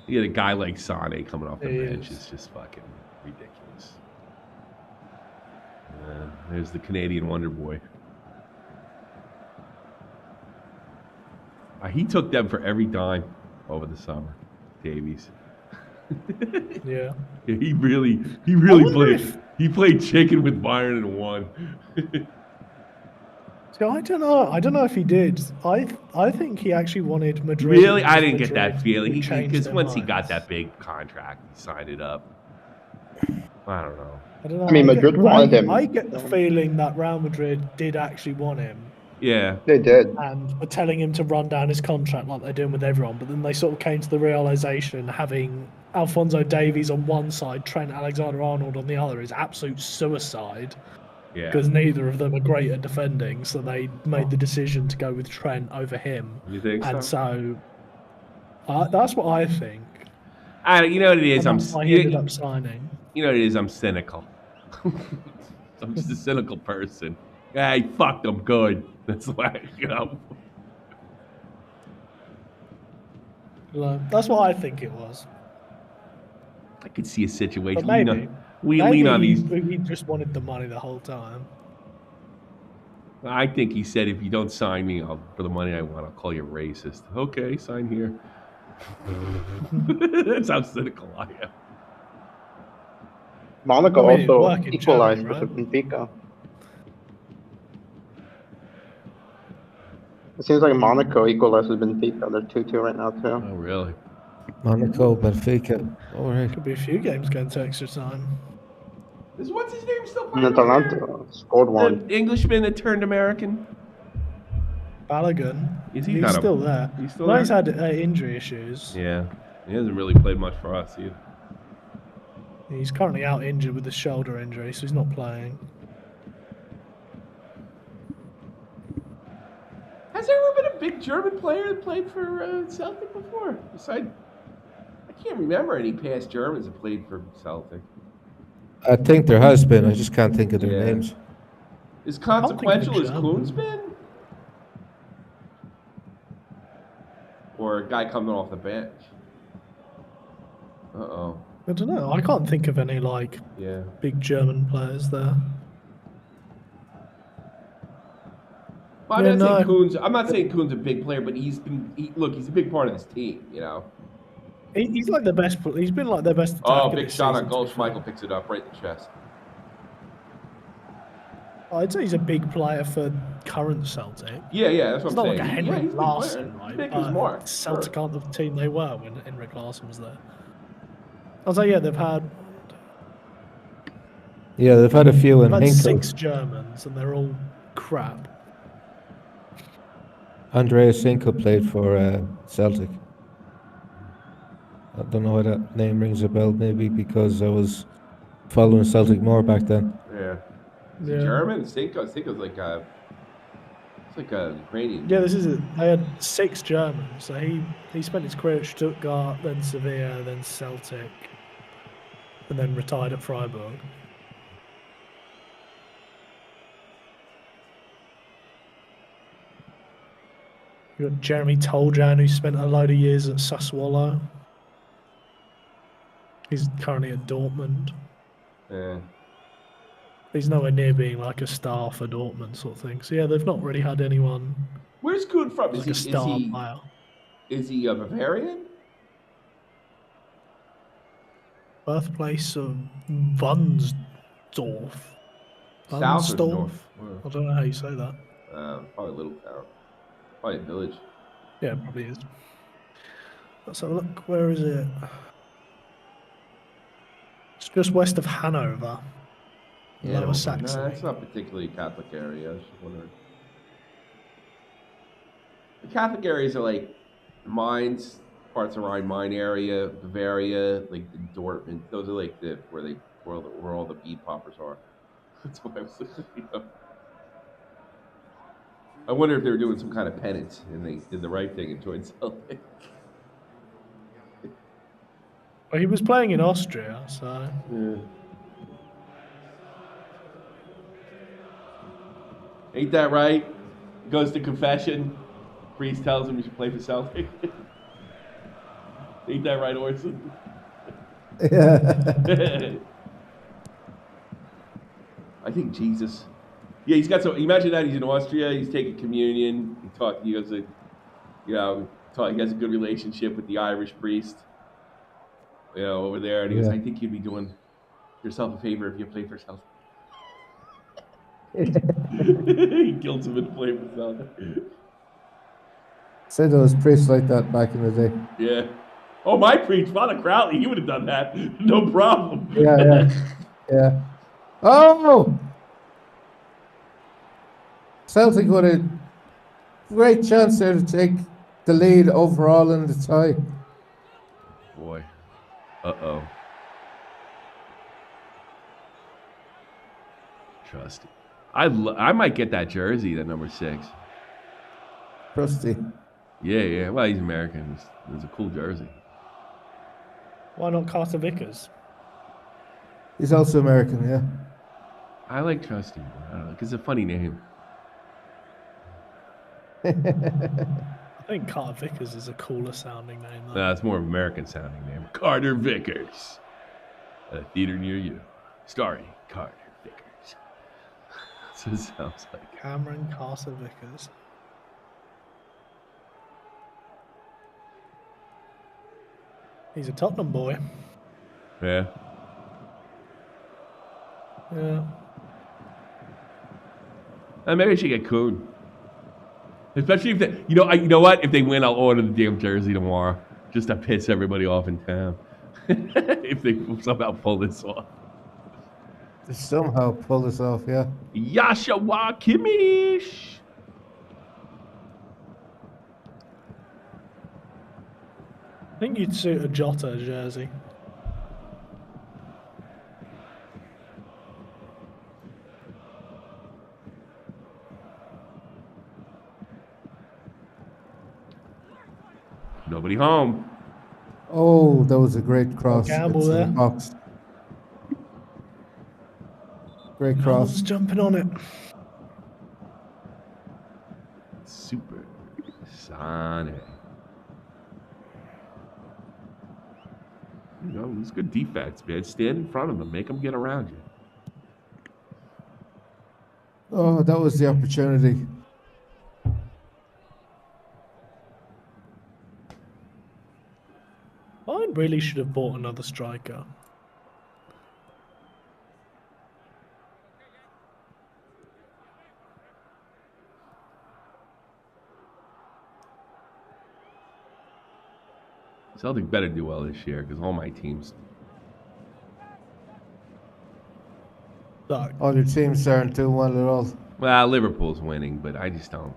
You get a guy like Sane coming off the He bench. is. It's just fucking ridiculous. There's the Canadian Wonder Boy. He took them for every dime over the summer, Davies. Yeah. He really wonder played. if- He played chicken with Bayern and won. So I don't know if he did. I think he actually wanted Madrid. Really, I and didn't get that Madrid feeling. would change Because their once he got minds. that big contract, he signed it up. I don't know. I don't know. I mean, Madrid wanted him. I get the feeling that Real Madrid did actually want him Yeah, They did. and were telling him to run down his contract like they're doing with everyone. But then they sort of came to the realization having Alphonso Davies on one side, Trent Alexander-Arnold on the other is absolute suicide yeah. because neither of them are great at defending. So they made the decision to go with Trent over him. You think And so? so that's what I think. You know what it is? And that's why he ended up signing. You know what it is? I'm cynical. I'm just a cynical person. Yeah, he fucked them good. That's why, That's what I think it was. I could see a situation. But maybe. We Maybe lean on these. he just wanted the money the whole time. I think he said, if you don't sign me for the money I want, I'll call you racist. Okay, sign here. That's how cynical I am. Monaco I mean, also work in equalized Germany, versus Benfica. It seems like Monaco equalized with Benfica. They're 2-2 right now, too. Oh, really? Monaco, Benfica. All right. Could be a few games going to extra time. What's his name still And playing? Atalanta scored one. The Englishman that turned American? Balogun, Is he he's not still there. He's still No, there? he's had injury issues. Yeah. He hasn't really played much for us either. He's currently out injured with a shoulder injury, so he's not playing. Has there ever been a big German player that played for Celtic before? Besides, I can't remember any past Germans that played for Celtic. I think there has been. I just can't think of their Yeah. names. As think of consequential as German. Kuhn's been? Or a guy coming off the bench? Uh-oh. I don't know. I can't think of any Yeah. big German players there. Well, I'm Yeah, not saying no. I'm not saying Kuhn's a big player, but he's a big part of this team, He's like the best. He's been like their best attacker. Oh, big this shot on season, goal. to be fair. Schmeichel picks it up right in the chest. I'd say he's a big player for current Celtic. Yeah, that's what It's I'm not saying. like a Yeah, Henrik he's a big Larsson, player. right? Big as But Mark. Celtic Sure. aren't the team they were when Henrik Larsson was there. I was like, yeah, they've had Yeah, they've had a few in I've had Hinkle. 6 Germans, and they're all crap. Andreas Hinkle played for Celtic. I don't know why that name rings a bell. Maybe because I was following Celtic more back then. Yeah. Is he Yeah. German? Cinco's like a. It's like a Ukrainian. Yeah, this is it. They had 6 Germans, so he spent his career at Stuttgart, then Sevilla, then Celtic, and then retired at Freiburg. You got Jeremy Toljan, who spent a load of years at Sassuolo. He's currently at Dortmund. Yeah. He's nowhere near being like a star for Dortmund sort of thing. So yeah, they've not really had anyone Where's Kuhn from? like a star player. Is he a Bavarian? Birthplace of Vuns. Dorf. South or Dunsdorf? north? I don't know how you say that. Probably a little town. Probably a village. Yeah, it probably is. Let's have a look. Where is it? It's just west of Hanover. Lower No, Saxony. it's not particularly a Catholic area. I was just wondering. The Catholic areas are like Mainz, parts of Rhine-Main area, Bavaria, like Dortmund. Those are like where all the bead poppers are. That's what I was thinking of. I wonder if they were doing some kind of penance and they did the right thing and joined Celtic. Well, he was playing in Austria, so. Yeah. Ain't that right? Goes to confession. Priest tells him he should play for Celtic. Ain't that right, Orson? Yeah. I think Jesus. Yeah, he's got some. Imagine that he's in Austria. He's taking communion. He goes to, he has a good relationship with the Irish priest. Over there, and he goes, I think you'd be doing yourself a favor if you played for Celtic. He guilts him into playing for Celtic. Said there was priests like that back in the day. Yeah. Oh, my priest, Father Crowley, he would have done that. No problem. Yeah. Oh! Celtic would have great chance there to take the lead overall in the tie. Boy. Uh-oh. Trusty. I might get that jersey, that number 6. Trusty. Yeah. Well, he's American. It's a cool jersey. Why not Carter Vickers? He's also American, yeah. I like Trusty. I don't know, because it's a funny name. I think Carter Vickers is a cooler sounding name, though. No, it's more of an American sounding name. Carter Vickers. At a theater near you. Starring Carter Vickers. That's what it sounds like. Cameron Carter Vickers. He's a Tottenham boy. Yeah. Yeah. And maybe I should get Kuhn. Especially if they, you know what? If they win, I'll order the damn jersey tomorrow, just to piss everybody off in town. If they somehow pull this off. To somehow pull this off, yeah. Joshua Kimmich. I think you'd suit a Jota jersey. Nobody home. Oh, that was a great cross. Gamble into there. the box. Great No cross. one's jumping on it. Super Sonic. It's good defense, man. Stand in front of them. Make them get around you. Oh, that was the opportunity. I really should have bought another striker. Celtic better do well this year because all my teams. Suck. All your teams aren't doing well at all. Well, Liverpool's winning, but I just don't.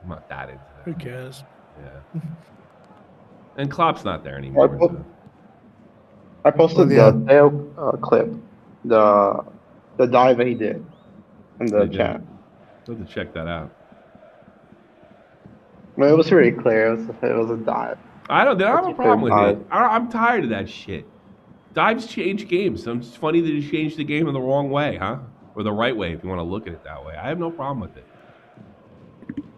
I'm not that into that. Who cares? Yeah. And Klopp's not there anymore. So. I posted the Theo clip, the dive that he did in the chat. I'll have to check that out. Well, it was pretty clear. It was a dive. I don't have a problem with it. I'm tired of that shit. Dives change games. It's funny that you changed the game in the wrong way, huh? Or the right way, if you want to look at it that way. I have no problem with it.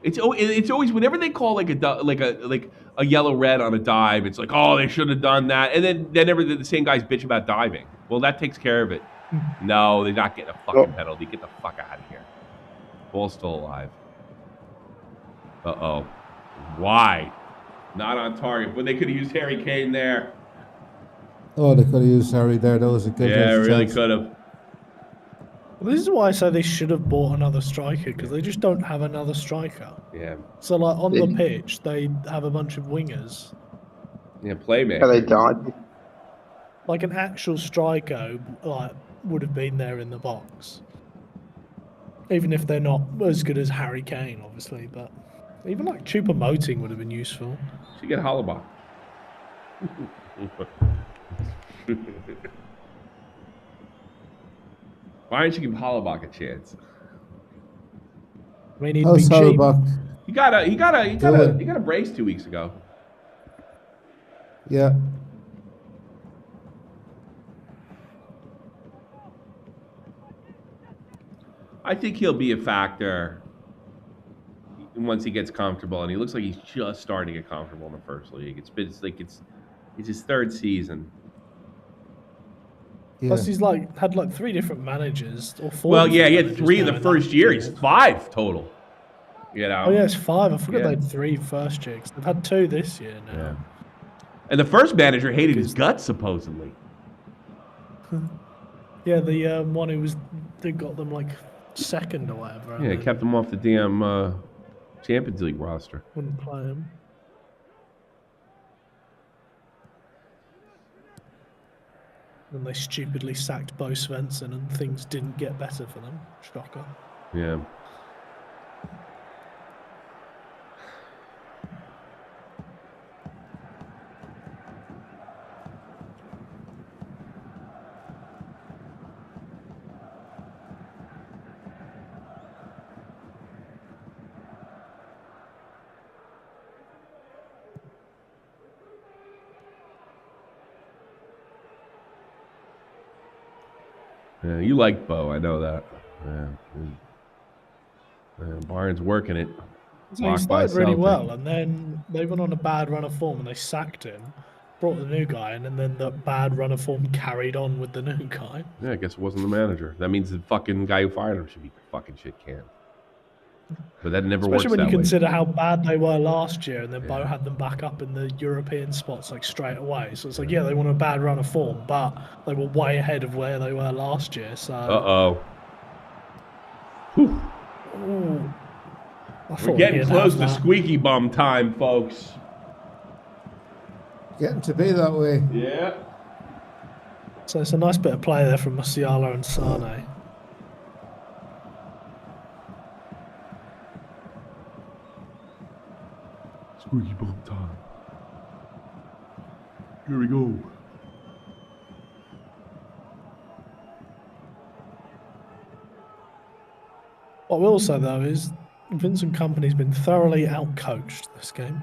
It's always whenever they call like a yellow red on a dive, it's like, oh, they should have done that, and then the same guys bitch about diving. Well, that takes care of it. No, they're not getting a fucking penalty. Get the fuck out of here. Ball's still alive. Uh-oh. Why? Not on target. But they could have used Harry Kane there. Oh, they could have used Harry there. That was a good Yeah, really chance. could have. Well, this is why I say they should have bought another striker, because they just don't have another striker. Yeah. So, like, on the pitch, they have a bunch of wingers. Yeah, playmaker. But they don't. Like, an actual striker, like, would have been there in the box. Even if they're not as good as Harry Kane, obviously, but even like Choupo-Moting would have been useful. Should get Hollerbach. Why don't you give Hollerbach a chance? I mean, he'd be cheap. He got a brace 2 weeks ago. Yeah. I think he'll be a factor once he gets comfortable, and he looks like he's just starting to get comfortable in the first league. It's his third season. Yeah. Plus, he's had 3 different managers or 4. Well, yeah, he had 3 in the first year. He's 5 total. You know. Oh yeah, it's 5. I forgot they had 3 first year. They've had 2 this year now. Yeah. And the first manager hated his guts, supposedly. Yeah, the one they got them second or whatever. Yeah, kept him off the damn Champions League roster. Wouldn't play him. And they stupidly sacked Bo Svensson and things didn't get better for them. Shocker. Yeah. Yeah, you like Bo, I know that. Yeah. Bayern's working it. So he started really well, and then they went on a bad run of form, and they sacked him, brought the new guy in, and then the bad run of form carried on with the new guy. Yeah, I guess it wasn't the manager. That means the fucking guy who fired him should be fucking shit canned. But that never works that way. Especially when you consider how bad they were last year, and then Bo had them back up in the European spots straight away. So it's yeah, they won a bad run of form, but they were way ahead of where they were last year. So. Ooh. We're getting close to squeaky bum time, folks. Getting to be that way. Yeah. So it's a nice bit of play there from Musiala and Sane. Squeaky bum time. Here we go. What I will say, though, is Vincent Kompany's been thoroughly outcoached this game.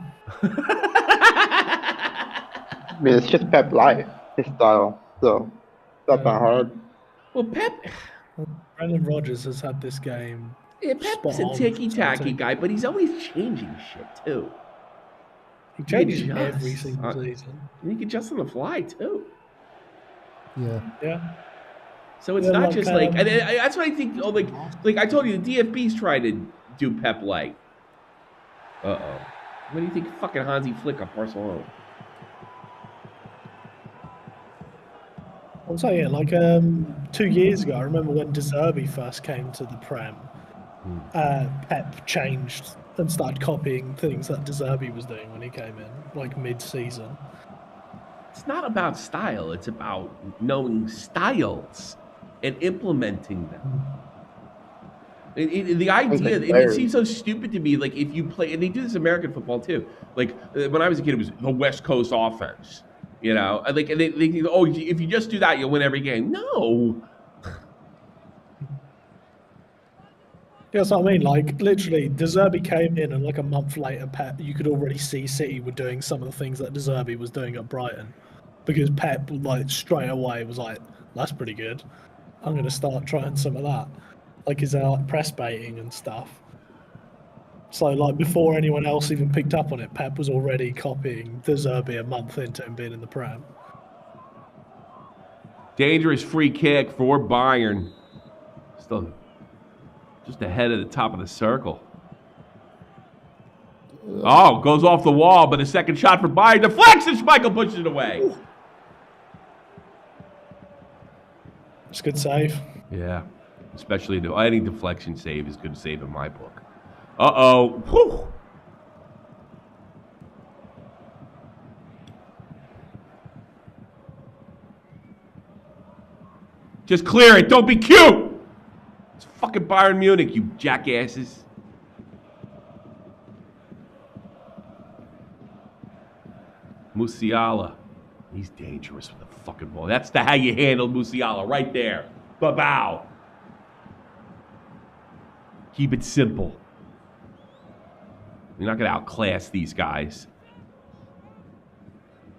I mean, it's just Pep life, his style, so it's not that hard. Well, Pep... Brendan Rodgers has had this game. Yeah, Pep's a ticky-tacky guy, but he's always changing shit, too. He changes every single season. And he can adjust on the fly, too. Yeah. Yeah. So it's not just and that's what I think. Oh, like I told you, the DFB's trying to do Pep like. What do you think, fucking Hansi Flick of Barcelona? I'll tell you, 2 years ago, I remember when De Zerbi first came to the Prem. Pep changed and started copying things that De Zerbi was doing when he came in, mid-season. It's not about style; it's about knowing styles and implementing them. The idea, it seems so stupid to me. If you play, and they do this in American football too. When I was a kid, it was the West Coast offense. You know, and they think, oh, if you just do that, you'll win every game. No. Yeah, that's what I mean. Literally, De Zerbi came in, and a month later, Pep, you could already see City were doing some of the things that De Zerbi was doing at Brighton, because Pep straight away was that's pretty good. I'm going to start trying some of that. His press baiting and stuff. So before anyone else even picked up on it, Pep was already copying De Zerbi a month into him being in the Prem. Dangerous free kick for Bayern. Still just ahead of the top of the circle. Oh, goes off the wall, but a second shot for Bayern deflects and Schmeichel pushes it away. It's a good save. Yeah. Especially any deflection save is good save in my book. Uh-oh. Whew. Just clear it. Don't be cute. It's fucking Bayern Munich, you jackasses. Musiala. He's dangerous with the fucking ball. That's how you handle Musiala right there. Ba-bow. Keep it simple. You're not going to outclass these guys.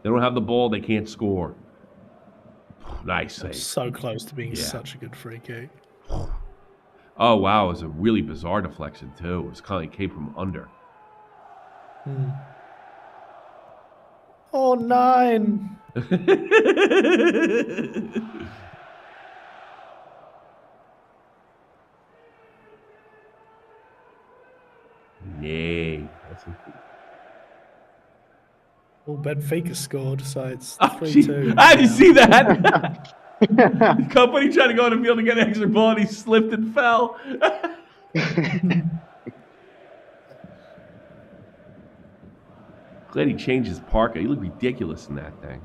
They don't have the ball, they can't score. Nice save. So close to being such a good free kick. Oh, wow. It was a really bizarre deflection, too. It was kind of like came from under. Oh, 9. Yay. Well, Benfica scored, so it's 3-2. Did you see that? The company tried to go on the field to get an extra ball, and he slipped and fell. Glad he changed his parka. He looked ridiculous in that thing.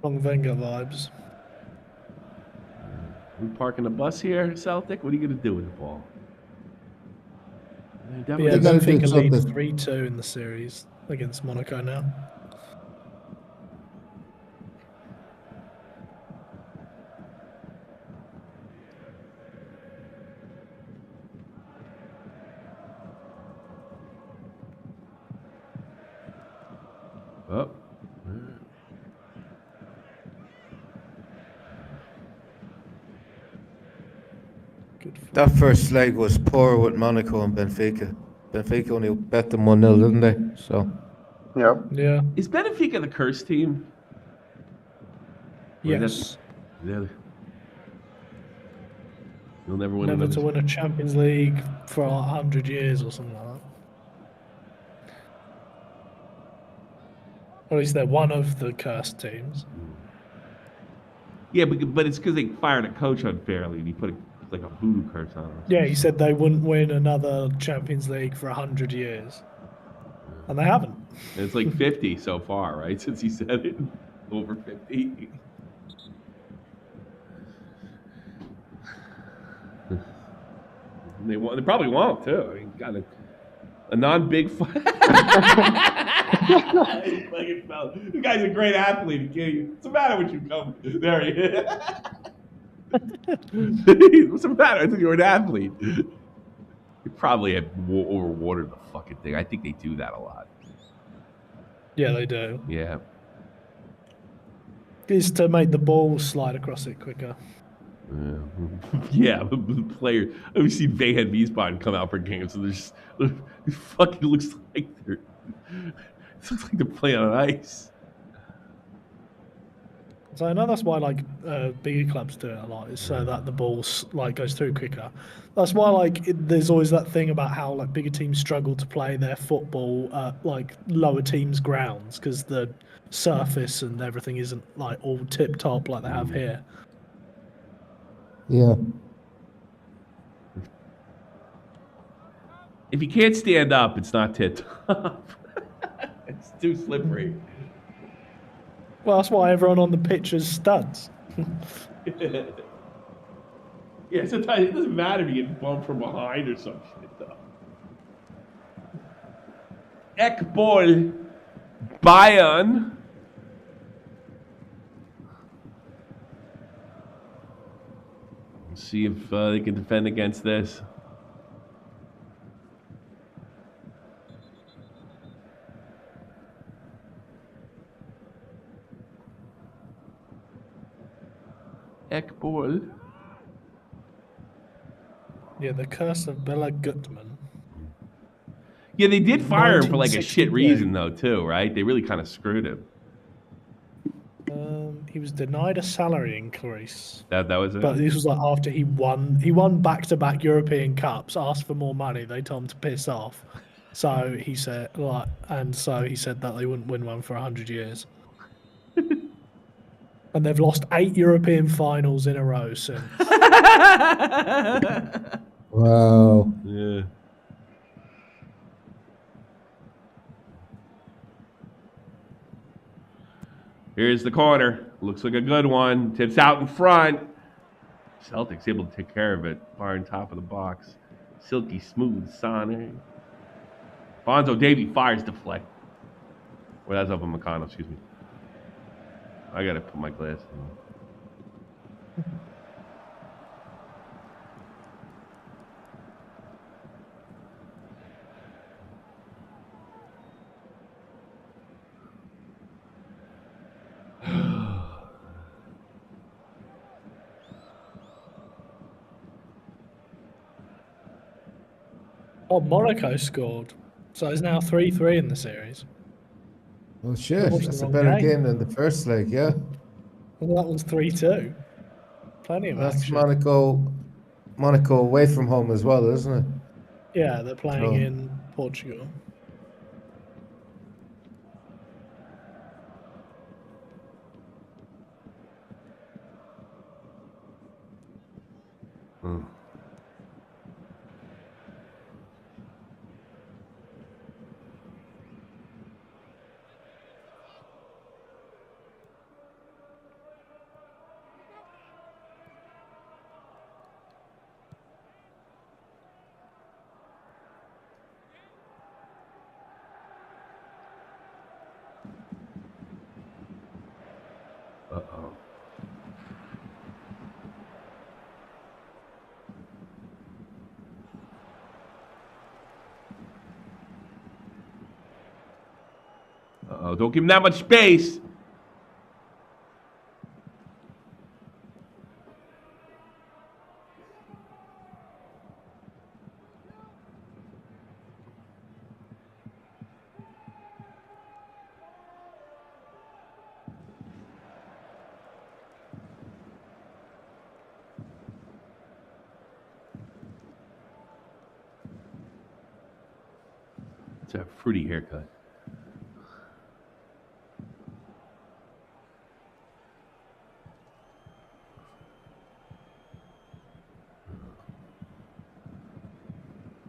Long Wenger vibes. We parking the bus here, Celtic? What are you going to do with the ball? Yeah, gotta do Benfica leads something. 3-2 in the series against Monaco now. Oh. That first leg was poor with Monaco and Benfica. Benfica only bet them 1-0, didn't they? So. Yep. Yeah. Is Benfica the cursed team? Or is Yes. that- You'll never win Never another. to win a Champions League for 100 years or something like that. Or at least they're one of the cursed teams. Yeah, but it's because they fired a coach unfairly and he put like a voodoo curse on us. Yeah, he said they wouldn't win another Champions League for 100 years. And they haven't. And it's like 50 so far, right? Since he said it. Over 50. They probably won't, too. I mean, got a non-big fight. The guy's a great athlete. What's the matter with you? Come there he is. What's the matter? I thought you were an athlete. You probably had overwatered the fucking thing. I think they do that a lot. Yeah, they do. Yeah. Is to make the ball slide across it quicker. Yeah, but players. I've seen Van Wiesbaden come out for games, and it fucking looks like it looks like they're playing on ice. So I know that's why bigger clubs do it a lot, is so that the ball goes through quicker. That's why there's always that thing about how bigger teams struggle to play their football at lower teams' grounds because the surface and everything isn't all tip top like they have here. Yeah. If you can't stand up, it's not tip top. It's too slippery. Well, that's why everyone on the pitch is studs. Yeah, sometimes it doesn't matter if you get bumped from behind or some shit, though. Eckball, Bayern. Let's see if they can defend against this. Eckball. Yeah, the curse of Bela Gutmann. Yeah, they did fire him for a 1968. shit reason, though, too, right? They really kind of screwed him. He was denied a salary increase. That was it? But this was after he won back-to-back European Cups, asked for more money. They told him to piss off. So he said that they wouldn't win one for 100 years. And they've lost 8 European finals in a row since. Wow. Yeah. Here's the corner. Looks like a good one. Tips out in front. Celtics able to take care of it. Bayern top of the box. Silky smooth Sonny. Bonzo Davy fires deflect. Well, that's up on McConnell, excuse me. I gotta put my glasses on. Oh, Monaco scored. So it's now 3-3 in the series. Oh shit, watched the that's a wrong better game. game than the first leg, yeah. And that one's 3-2. Plenty of That's action. Monaco away from home as well, isn't it? Yeah, they're playing So- in Portugal. Uh-oh. Uh-oh, don't give him that much space. It's a fruity haircut.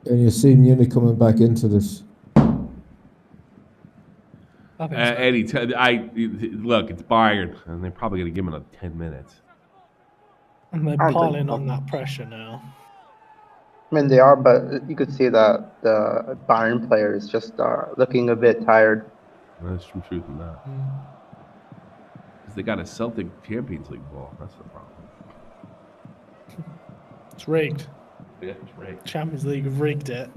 And you see Munich coming back into this. I think so. Eddie, look, it's Bayern, and they're probably going to give him another 10 minutes. And they're I don't think piling so. on that pressure now. I mean, they are, but you could see that the Bayern players just are looking a bit tired. There's some truth in that. Because they got a Celtic Champions League ball. That's the problem. It's rigged. Yeah, it's right. Champions League have rigged it.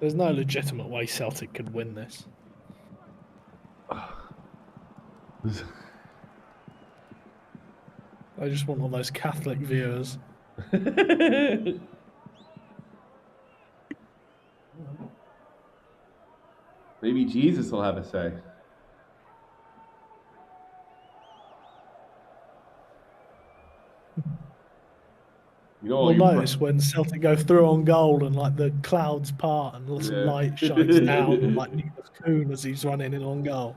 There's no legitimate way Celtic could win this. I just want all those Catholic viewers. Maybe Jesus will have a say. You know, We'll notice when Celtic go through on goal and like the clouds part and some Yeah. light shines down on like Nicholas Kuhn as he's running in on goal.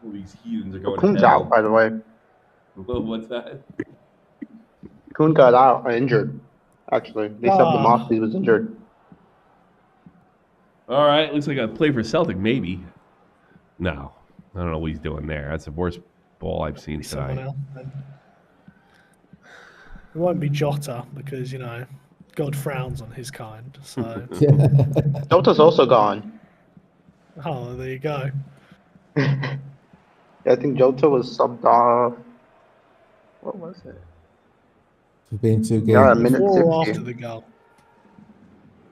all these heathens are going to Kuhn's hell. out, by the way. What's that? Kuhn got out injured. Actually, they said the Moxley was injured. All right, looks like a play for Celtic, maybe. No, I don't know what he's doing there. That's the worst ball I've seen Someone tonight. else. Then. It won't be Jota because, you know, God frowns on his kind. So, Jota's also gone. oh, there you go. Yeah, I think Jota was subbed off. What was it? For being 2 games. Yeah, a minute Before or 60. after the goal?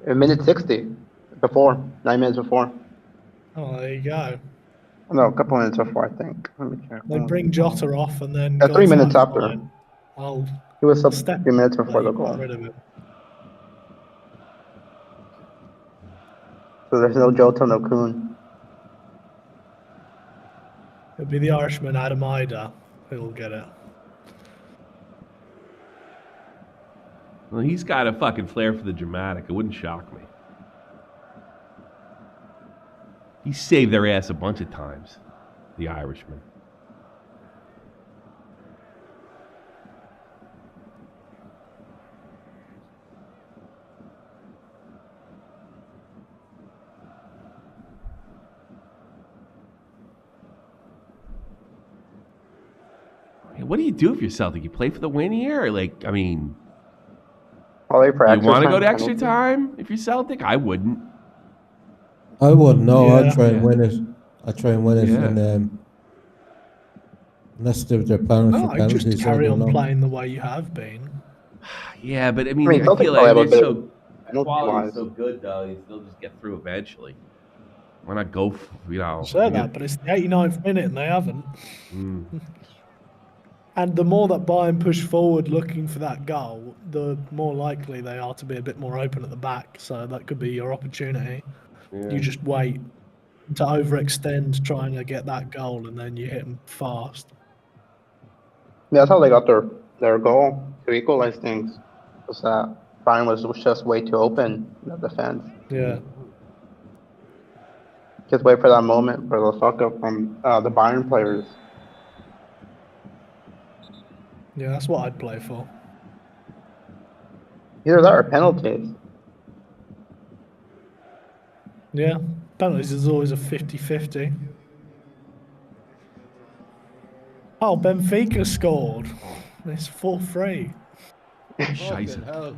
A minute 60. Before. 9 minutes before. Oh, there you go. No, a couple minutes before, I think. Let me check. They bring Jota off and then. 3 God's minutes like, after. fine, I'll He was subbed step 3 minutes before the get goal. rid of him. So there's no Jota, no Kuhn. It'll be the Irishman Adam Ida who'll get it. Well, he's got a fucking flair for the dramatic. It wouldn't shock me. He saved their ass a bunch of times, the Irishman. What do you do if you're Celtic? You play for the win here? Or like, I mean, Probably for you extra want to go time to extra penalty. time if you're Celtic? I wouldn't. I wouldn't know. Yeah. I'd try and win it. I'd try and win it, Yeah. and unless they're planning for No, penalties, just I carry don't on know. playing the way you have been. Yeah, but I mean, I mean, I Celtic feel probably like have a they're bit so penalty quality's wise. so good though. They'll just get through eventually. Why not go? I said that, but it's the 89th minute and they haven't. Mm. And the more that Bayern push forward looking for that goal, the more likely they are to be a bit more open at the back. So that could be your opportunity. Yeah. You just wait to overextend trying to get that goal, and then you hit them fast. Yeah, that's how they got their goal to equalize things. Was that Bayern was just way too open in the defense. Yeah. Just wait for that moment for the fuck up from the Bayern players. Yeah, that's what I'd play for. Either that or penalties. Yeah. Penalties is always a 50-50. Oh, Benfica scored. It's 4-3. Scheisse. hell.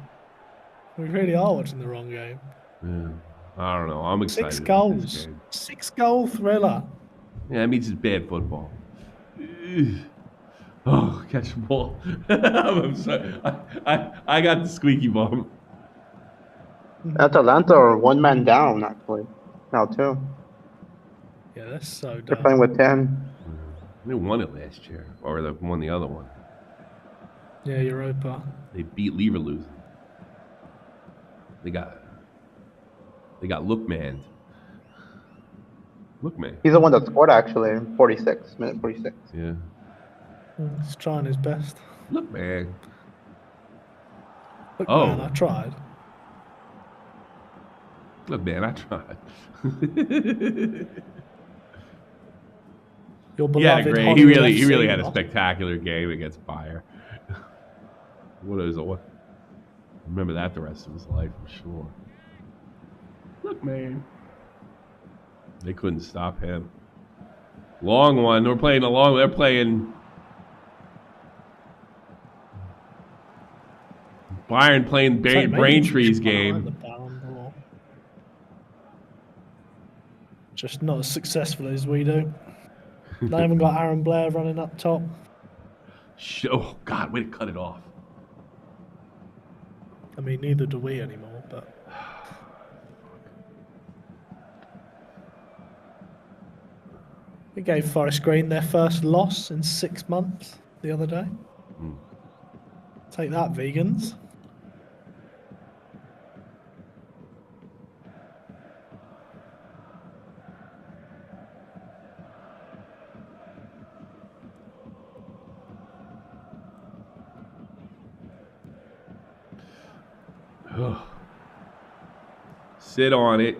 We really are watching the wrong game. Yeah. I don't know. I'm excited. 6 about this goals. game. 6-goal thriller. Yeah, that means it's bad football. Ugh. Oh, catch the ball. I'm sorry. I got the squeaky bum. Atalanta are one man down actually. Now too. Yeah, that's so They're dumb. playing with 10. They won it last year, or they won the other one. Yeah, Europa. They beat Leverkusen. They got Lookman. Lookman. He's the one that scored actually. 46, minute 46. Yeah. He's trying his best. Lookman. Look, Oh. man, I tried. Look, man, I tried. Your He had a beloved great. Hollywood He really FC had a lost. spectacular game against Bayern. What? Remember that the rest of his life, for sure. Look, man. They couldn't stop him. Long one. They're playing. Bayern playing So maybe Braintree's just behind game. the Ballon d'Or. Just not as successful as we do. They haven't got Aaron Blair running up top. Oh, God, way to cut it off. I mean, neither do we anymore, but we gave Forest Green their first loss in 6 months the other day. Take that, vegans. Sit on it.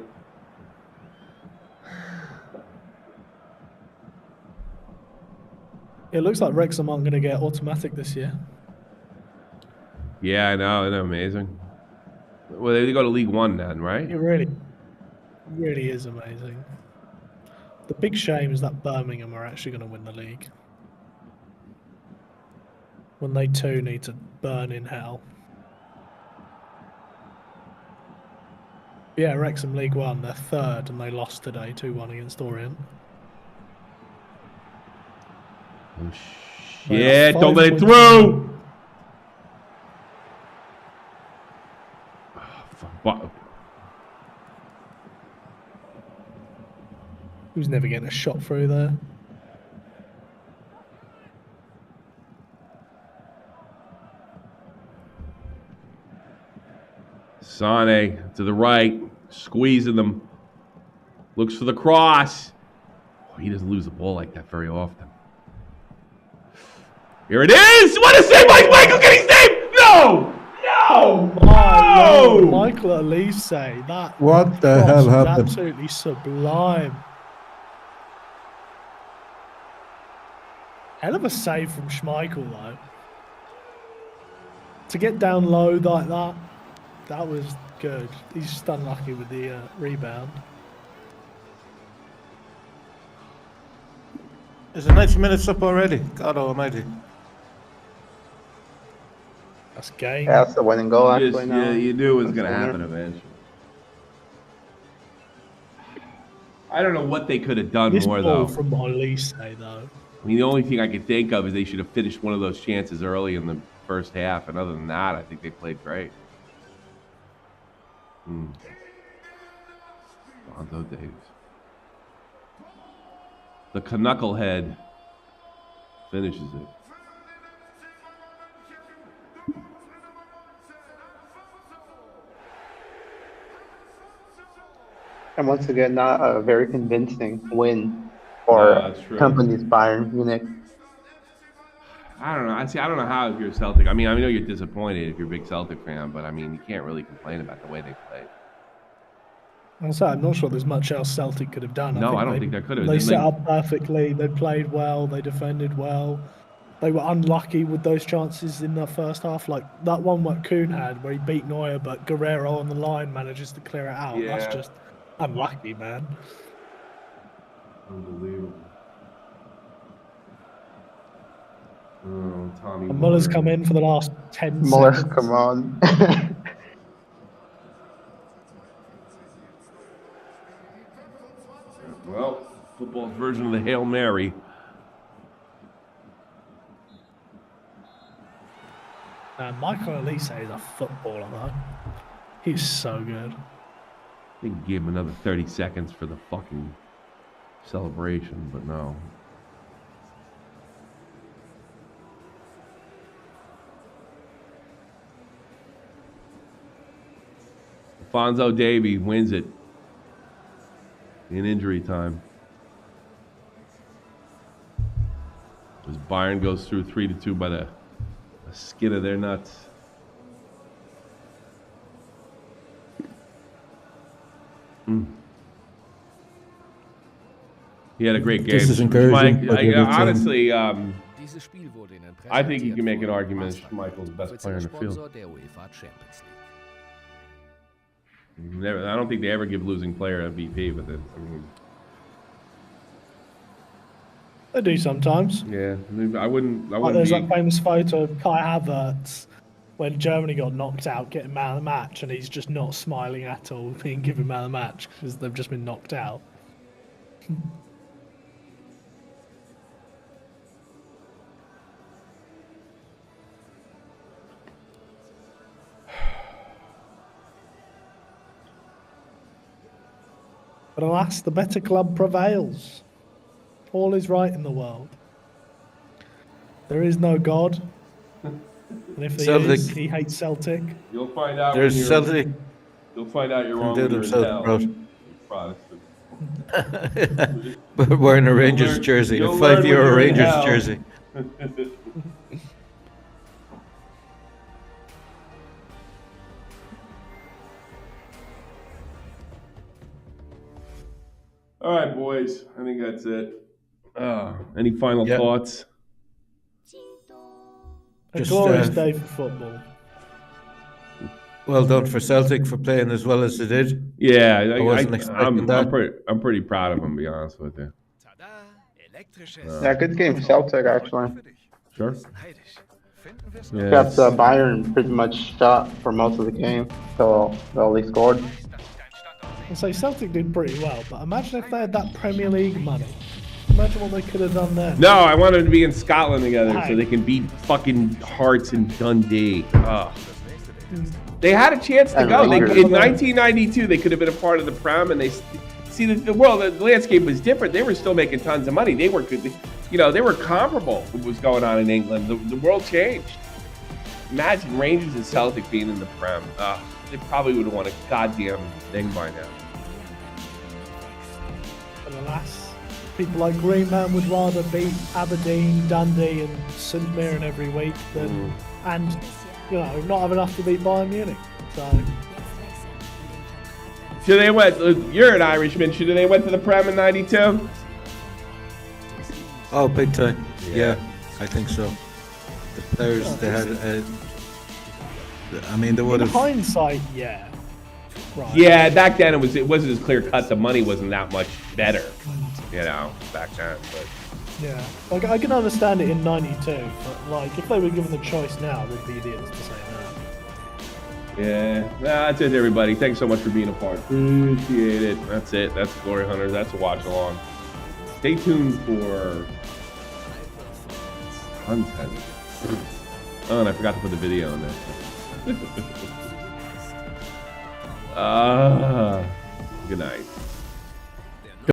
It looks like Wrexham aren't going to get automatic this year. Yeah, I know. Isn't that amazing? Well, they go to League One then, right? It really is amazing. The big shame is that Birmingham are actually going to win the league. When they too need to burn in hell. Yeah, Wrexham League One, they're third and they lost today 2-1 against Orient. Oh, They shit. are Don't let it 5 through. Who's never getting a shot through there? Sane to the right, squeezing them. Looks for the cross. Oh, he doesn't lose the ball like that very often. Here it is. What a save by Michael. Can he save? No! Oh My Oh! Lord, Michael Elise, that What the cross hell was happened? absolutely sublime. Hell of a save from Schmeichel, though. To get down low like that was good. He's just unlucky with the rebound. Is the 90 minutes up already? God almighty. That's game. Yeah, that's the winning goal actually now. Yeah, you knew it was That's going to the winner. happen eventually. I don't know what they could have done This more, ball though. from Elise, though. I mean, the only thing I could think of is they should have finished one of those chances early in the first half. And other than that, I think they played great. Bonzo Davies. The Knucklehead finishes it. And once again, not a very convincing win for No, that's true. company's Bayern Munich. I don't know. I don't know how if you're Celtic. I mean, I know you're disappointed if you're a big Celtic fan, but I mean, you can't really complain about the way they played. I'm not sure there's much else Celtic could have done. No, I don't think there could have. They Didn't set they- up perfectly. They played well. They defended well. They were unlucky with those chances in the first half. Like that one what Kuhn had where he beat Neuer, but Guerrero on the line manages to clear it out. Yeah. That's just unlucky, man. Unbelievable. Oh, Tommy And Muller's Muller. come in for the last 10 Muller, seconds. come on. Well, football's version of the Hail Mary. Michael Elise is a footballer, though. He's so good. They can give him another 30 seconds for the fucking celebration, but no. Alphonso Davies wins it in injury time. As Bayern goes through 3-2 by the skin of their nuts. He had a great game. This is encouraging, but you're the same. Honestly, I think you can make an argument as Schmeichel's the best player in the field. I don't think they ever give losing player a VP, but I mean, They do sometimes. yeah, I wouldn't. Like there's Be, that famous photo of Kai Havertz when Germany got knocked out, getting man of the match, and he's just not smiling at all, being given man of the match because they've just been knocked out. But alas, the better club prevails. All is right in the world. There is no God. And if there Celtic. is, he hates Celtic. you'll find out. There's when you're, Celtic. You'll find out you're wrong do when you're in themselves hell. proud. You Protestant. But wearing a Rangers learn- jersey, a you'll learn when €5 you're in Rangers hell. jersey. All right, boys. I think that's it. Any final Yep. thoughts? A Just, glorious uh, day for football. Well done for Celtic for playing as well as they did. Yeah, I wasn't expecting that. I'm pretty proud of him, to be honest with you. Yeah, good game for Celtic actually. Sure. Yeah. Got Bayern pretty much shot for most of the game, so they only scored. And so Celtic did pretty well, but imagine if they had that Premier League money. Imagine what they could have done then. No, I want them to be in Scotland together so they can beat fucking Hearts and Dundee. They had a chance to And go. Rangers. In 1992, they could have been a part of the Prem, and they see the landscape was different. They were still making tons of money. They were good. They were comparable to what was going on in England. The world changed. Imagine Rangers and Celtic being in the Prem. They probably would have won a goddamn thing by now. But alas, people like Greenman would rather beat Aberdeen, Dundee and St Mirren every week than and not have enough to beat Bayern Munich. So. So they went. You're an Irishman. Should they went to the Prem in '92? Oh, big time. Yeah, I think so. The players they had. I mean, they would In have. hindsight, yeah. Right. Yeah, back then it wasn't as clear cut. The money wasn't that much better, back then. But Yeah, like I can understand it in '92, but like if they were given the choice now, they'd be idiots to say no. yeah, that's it, everybody. Thanks so much for being a part. Appreciate it. That's it. That's Glory Hunters. That's a watch along. Stay tuned for content. Oh, and I forgot to put the video in there. Good night.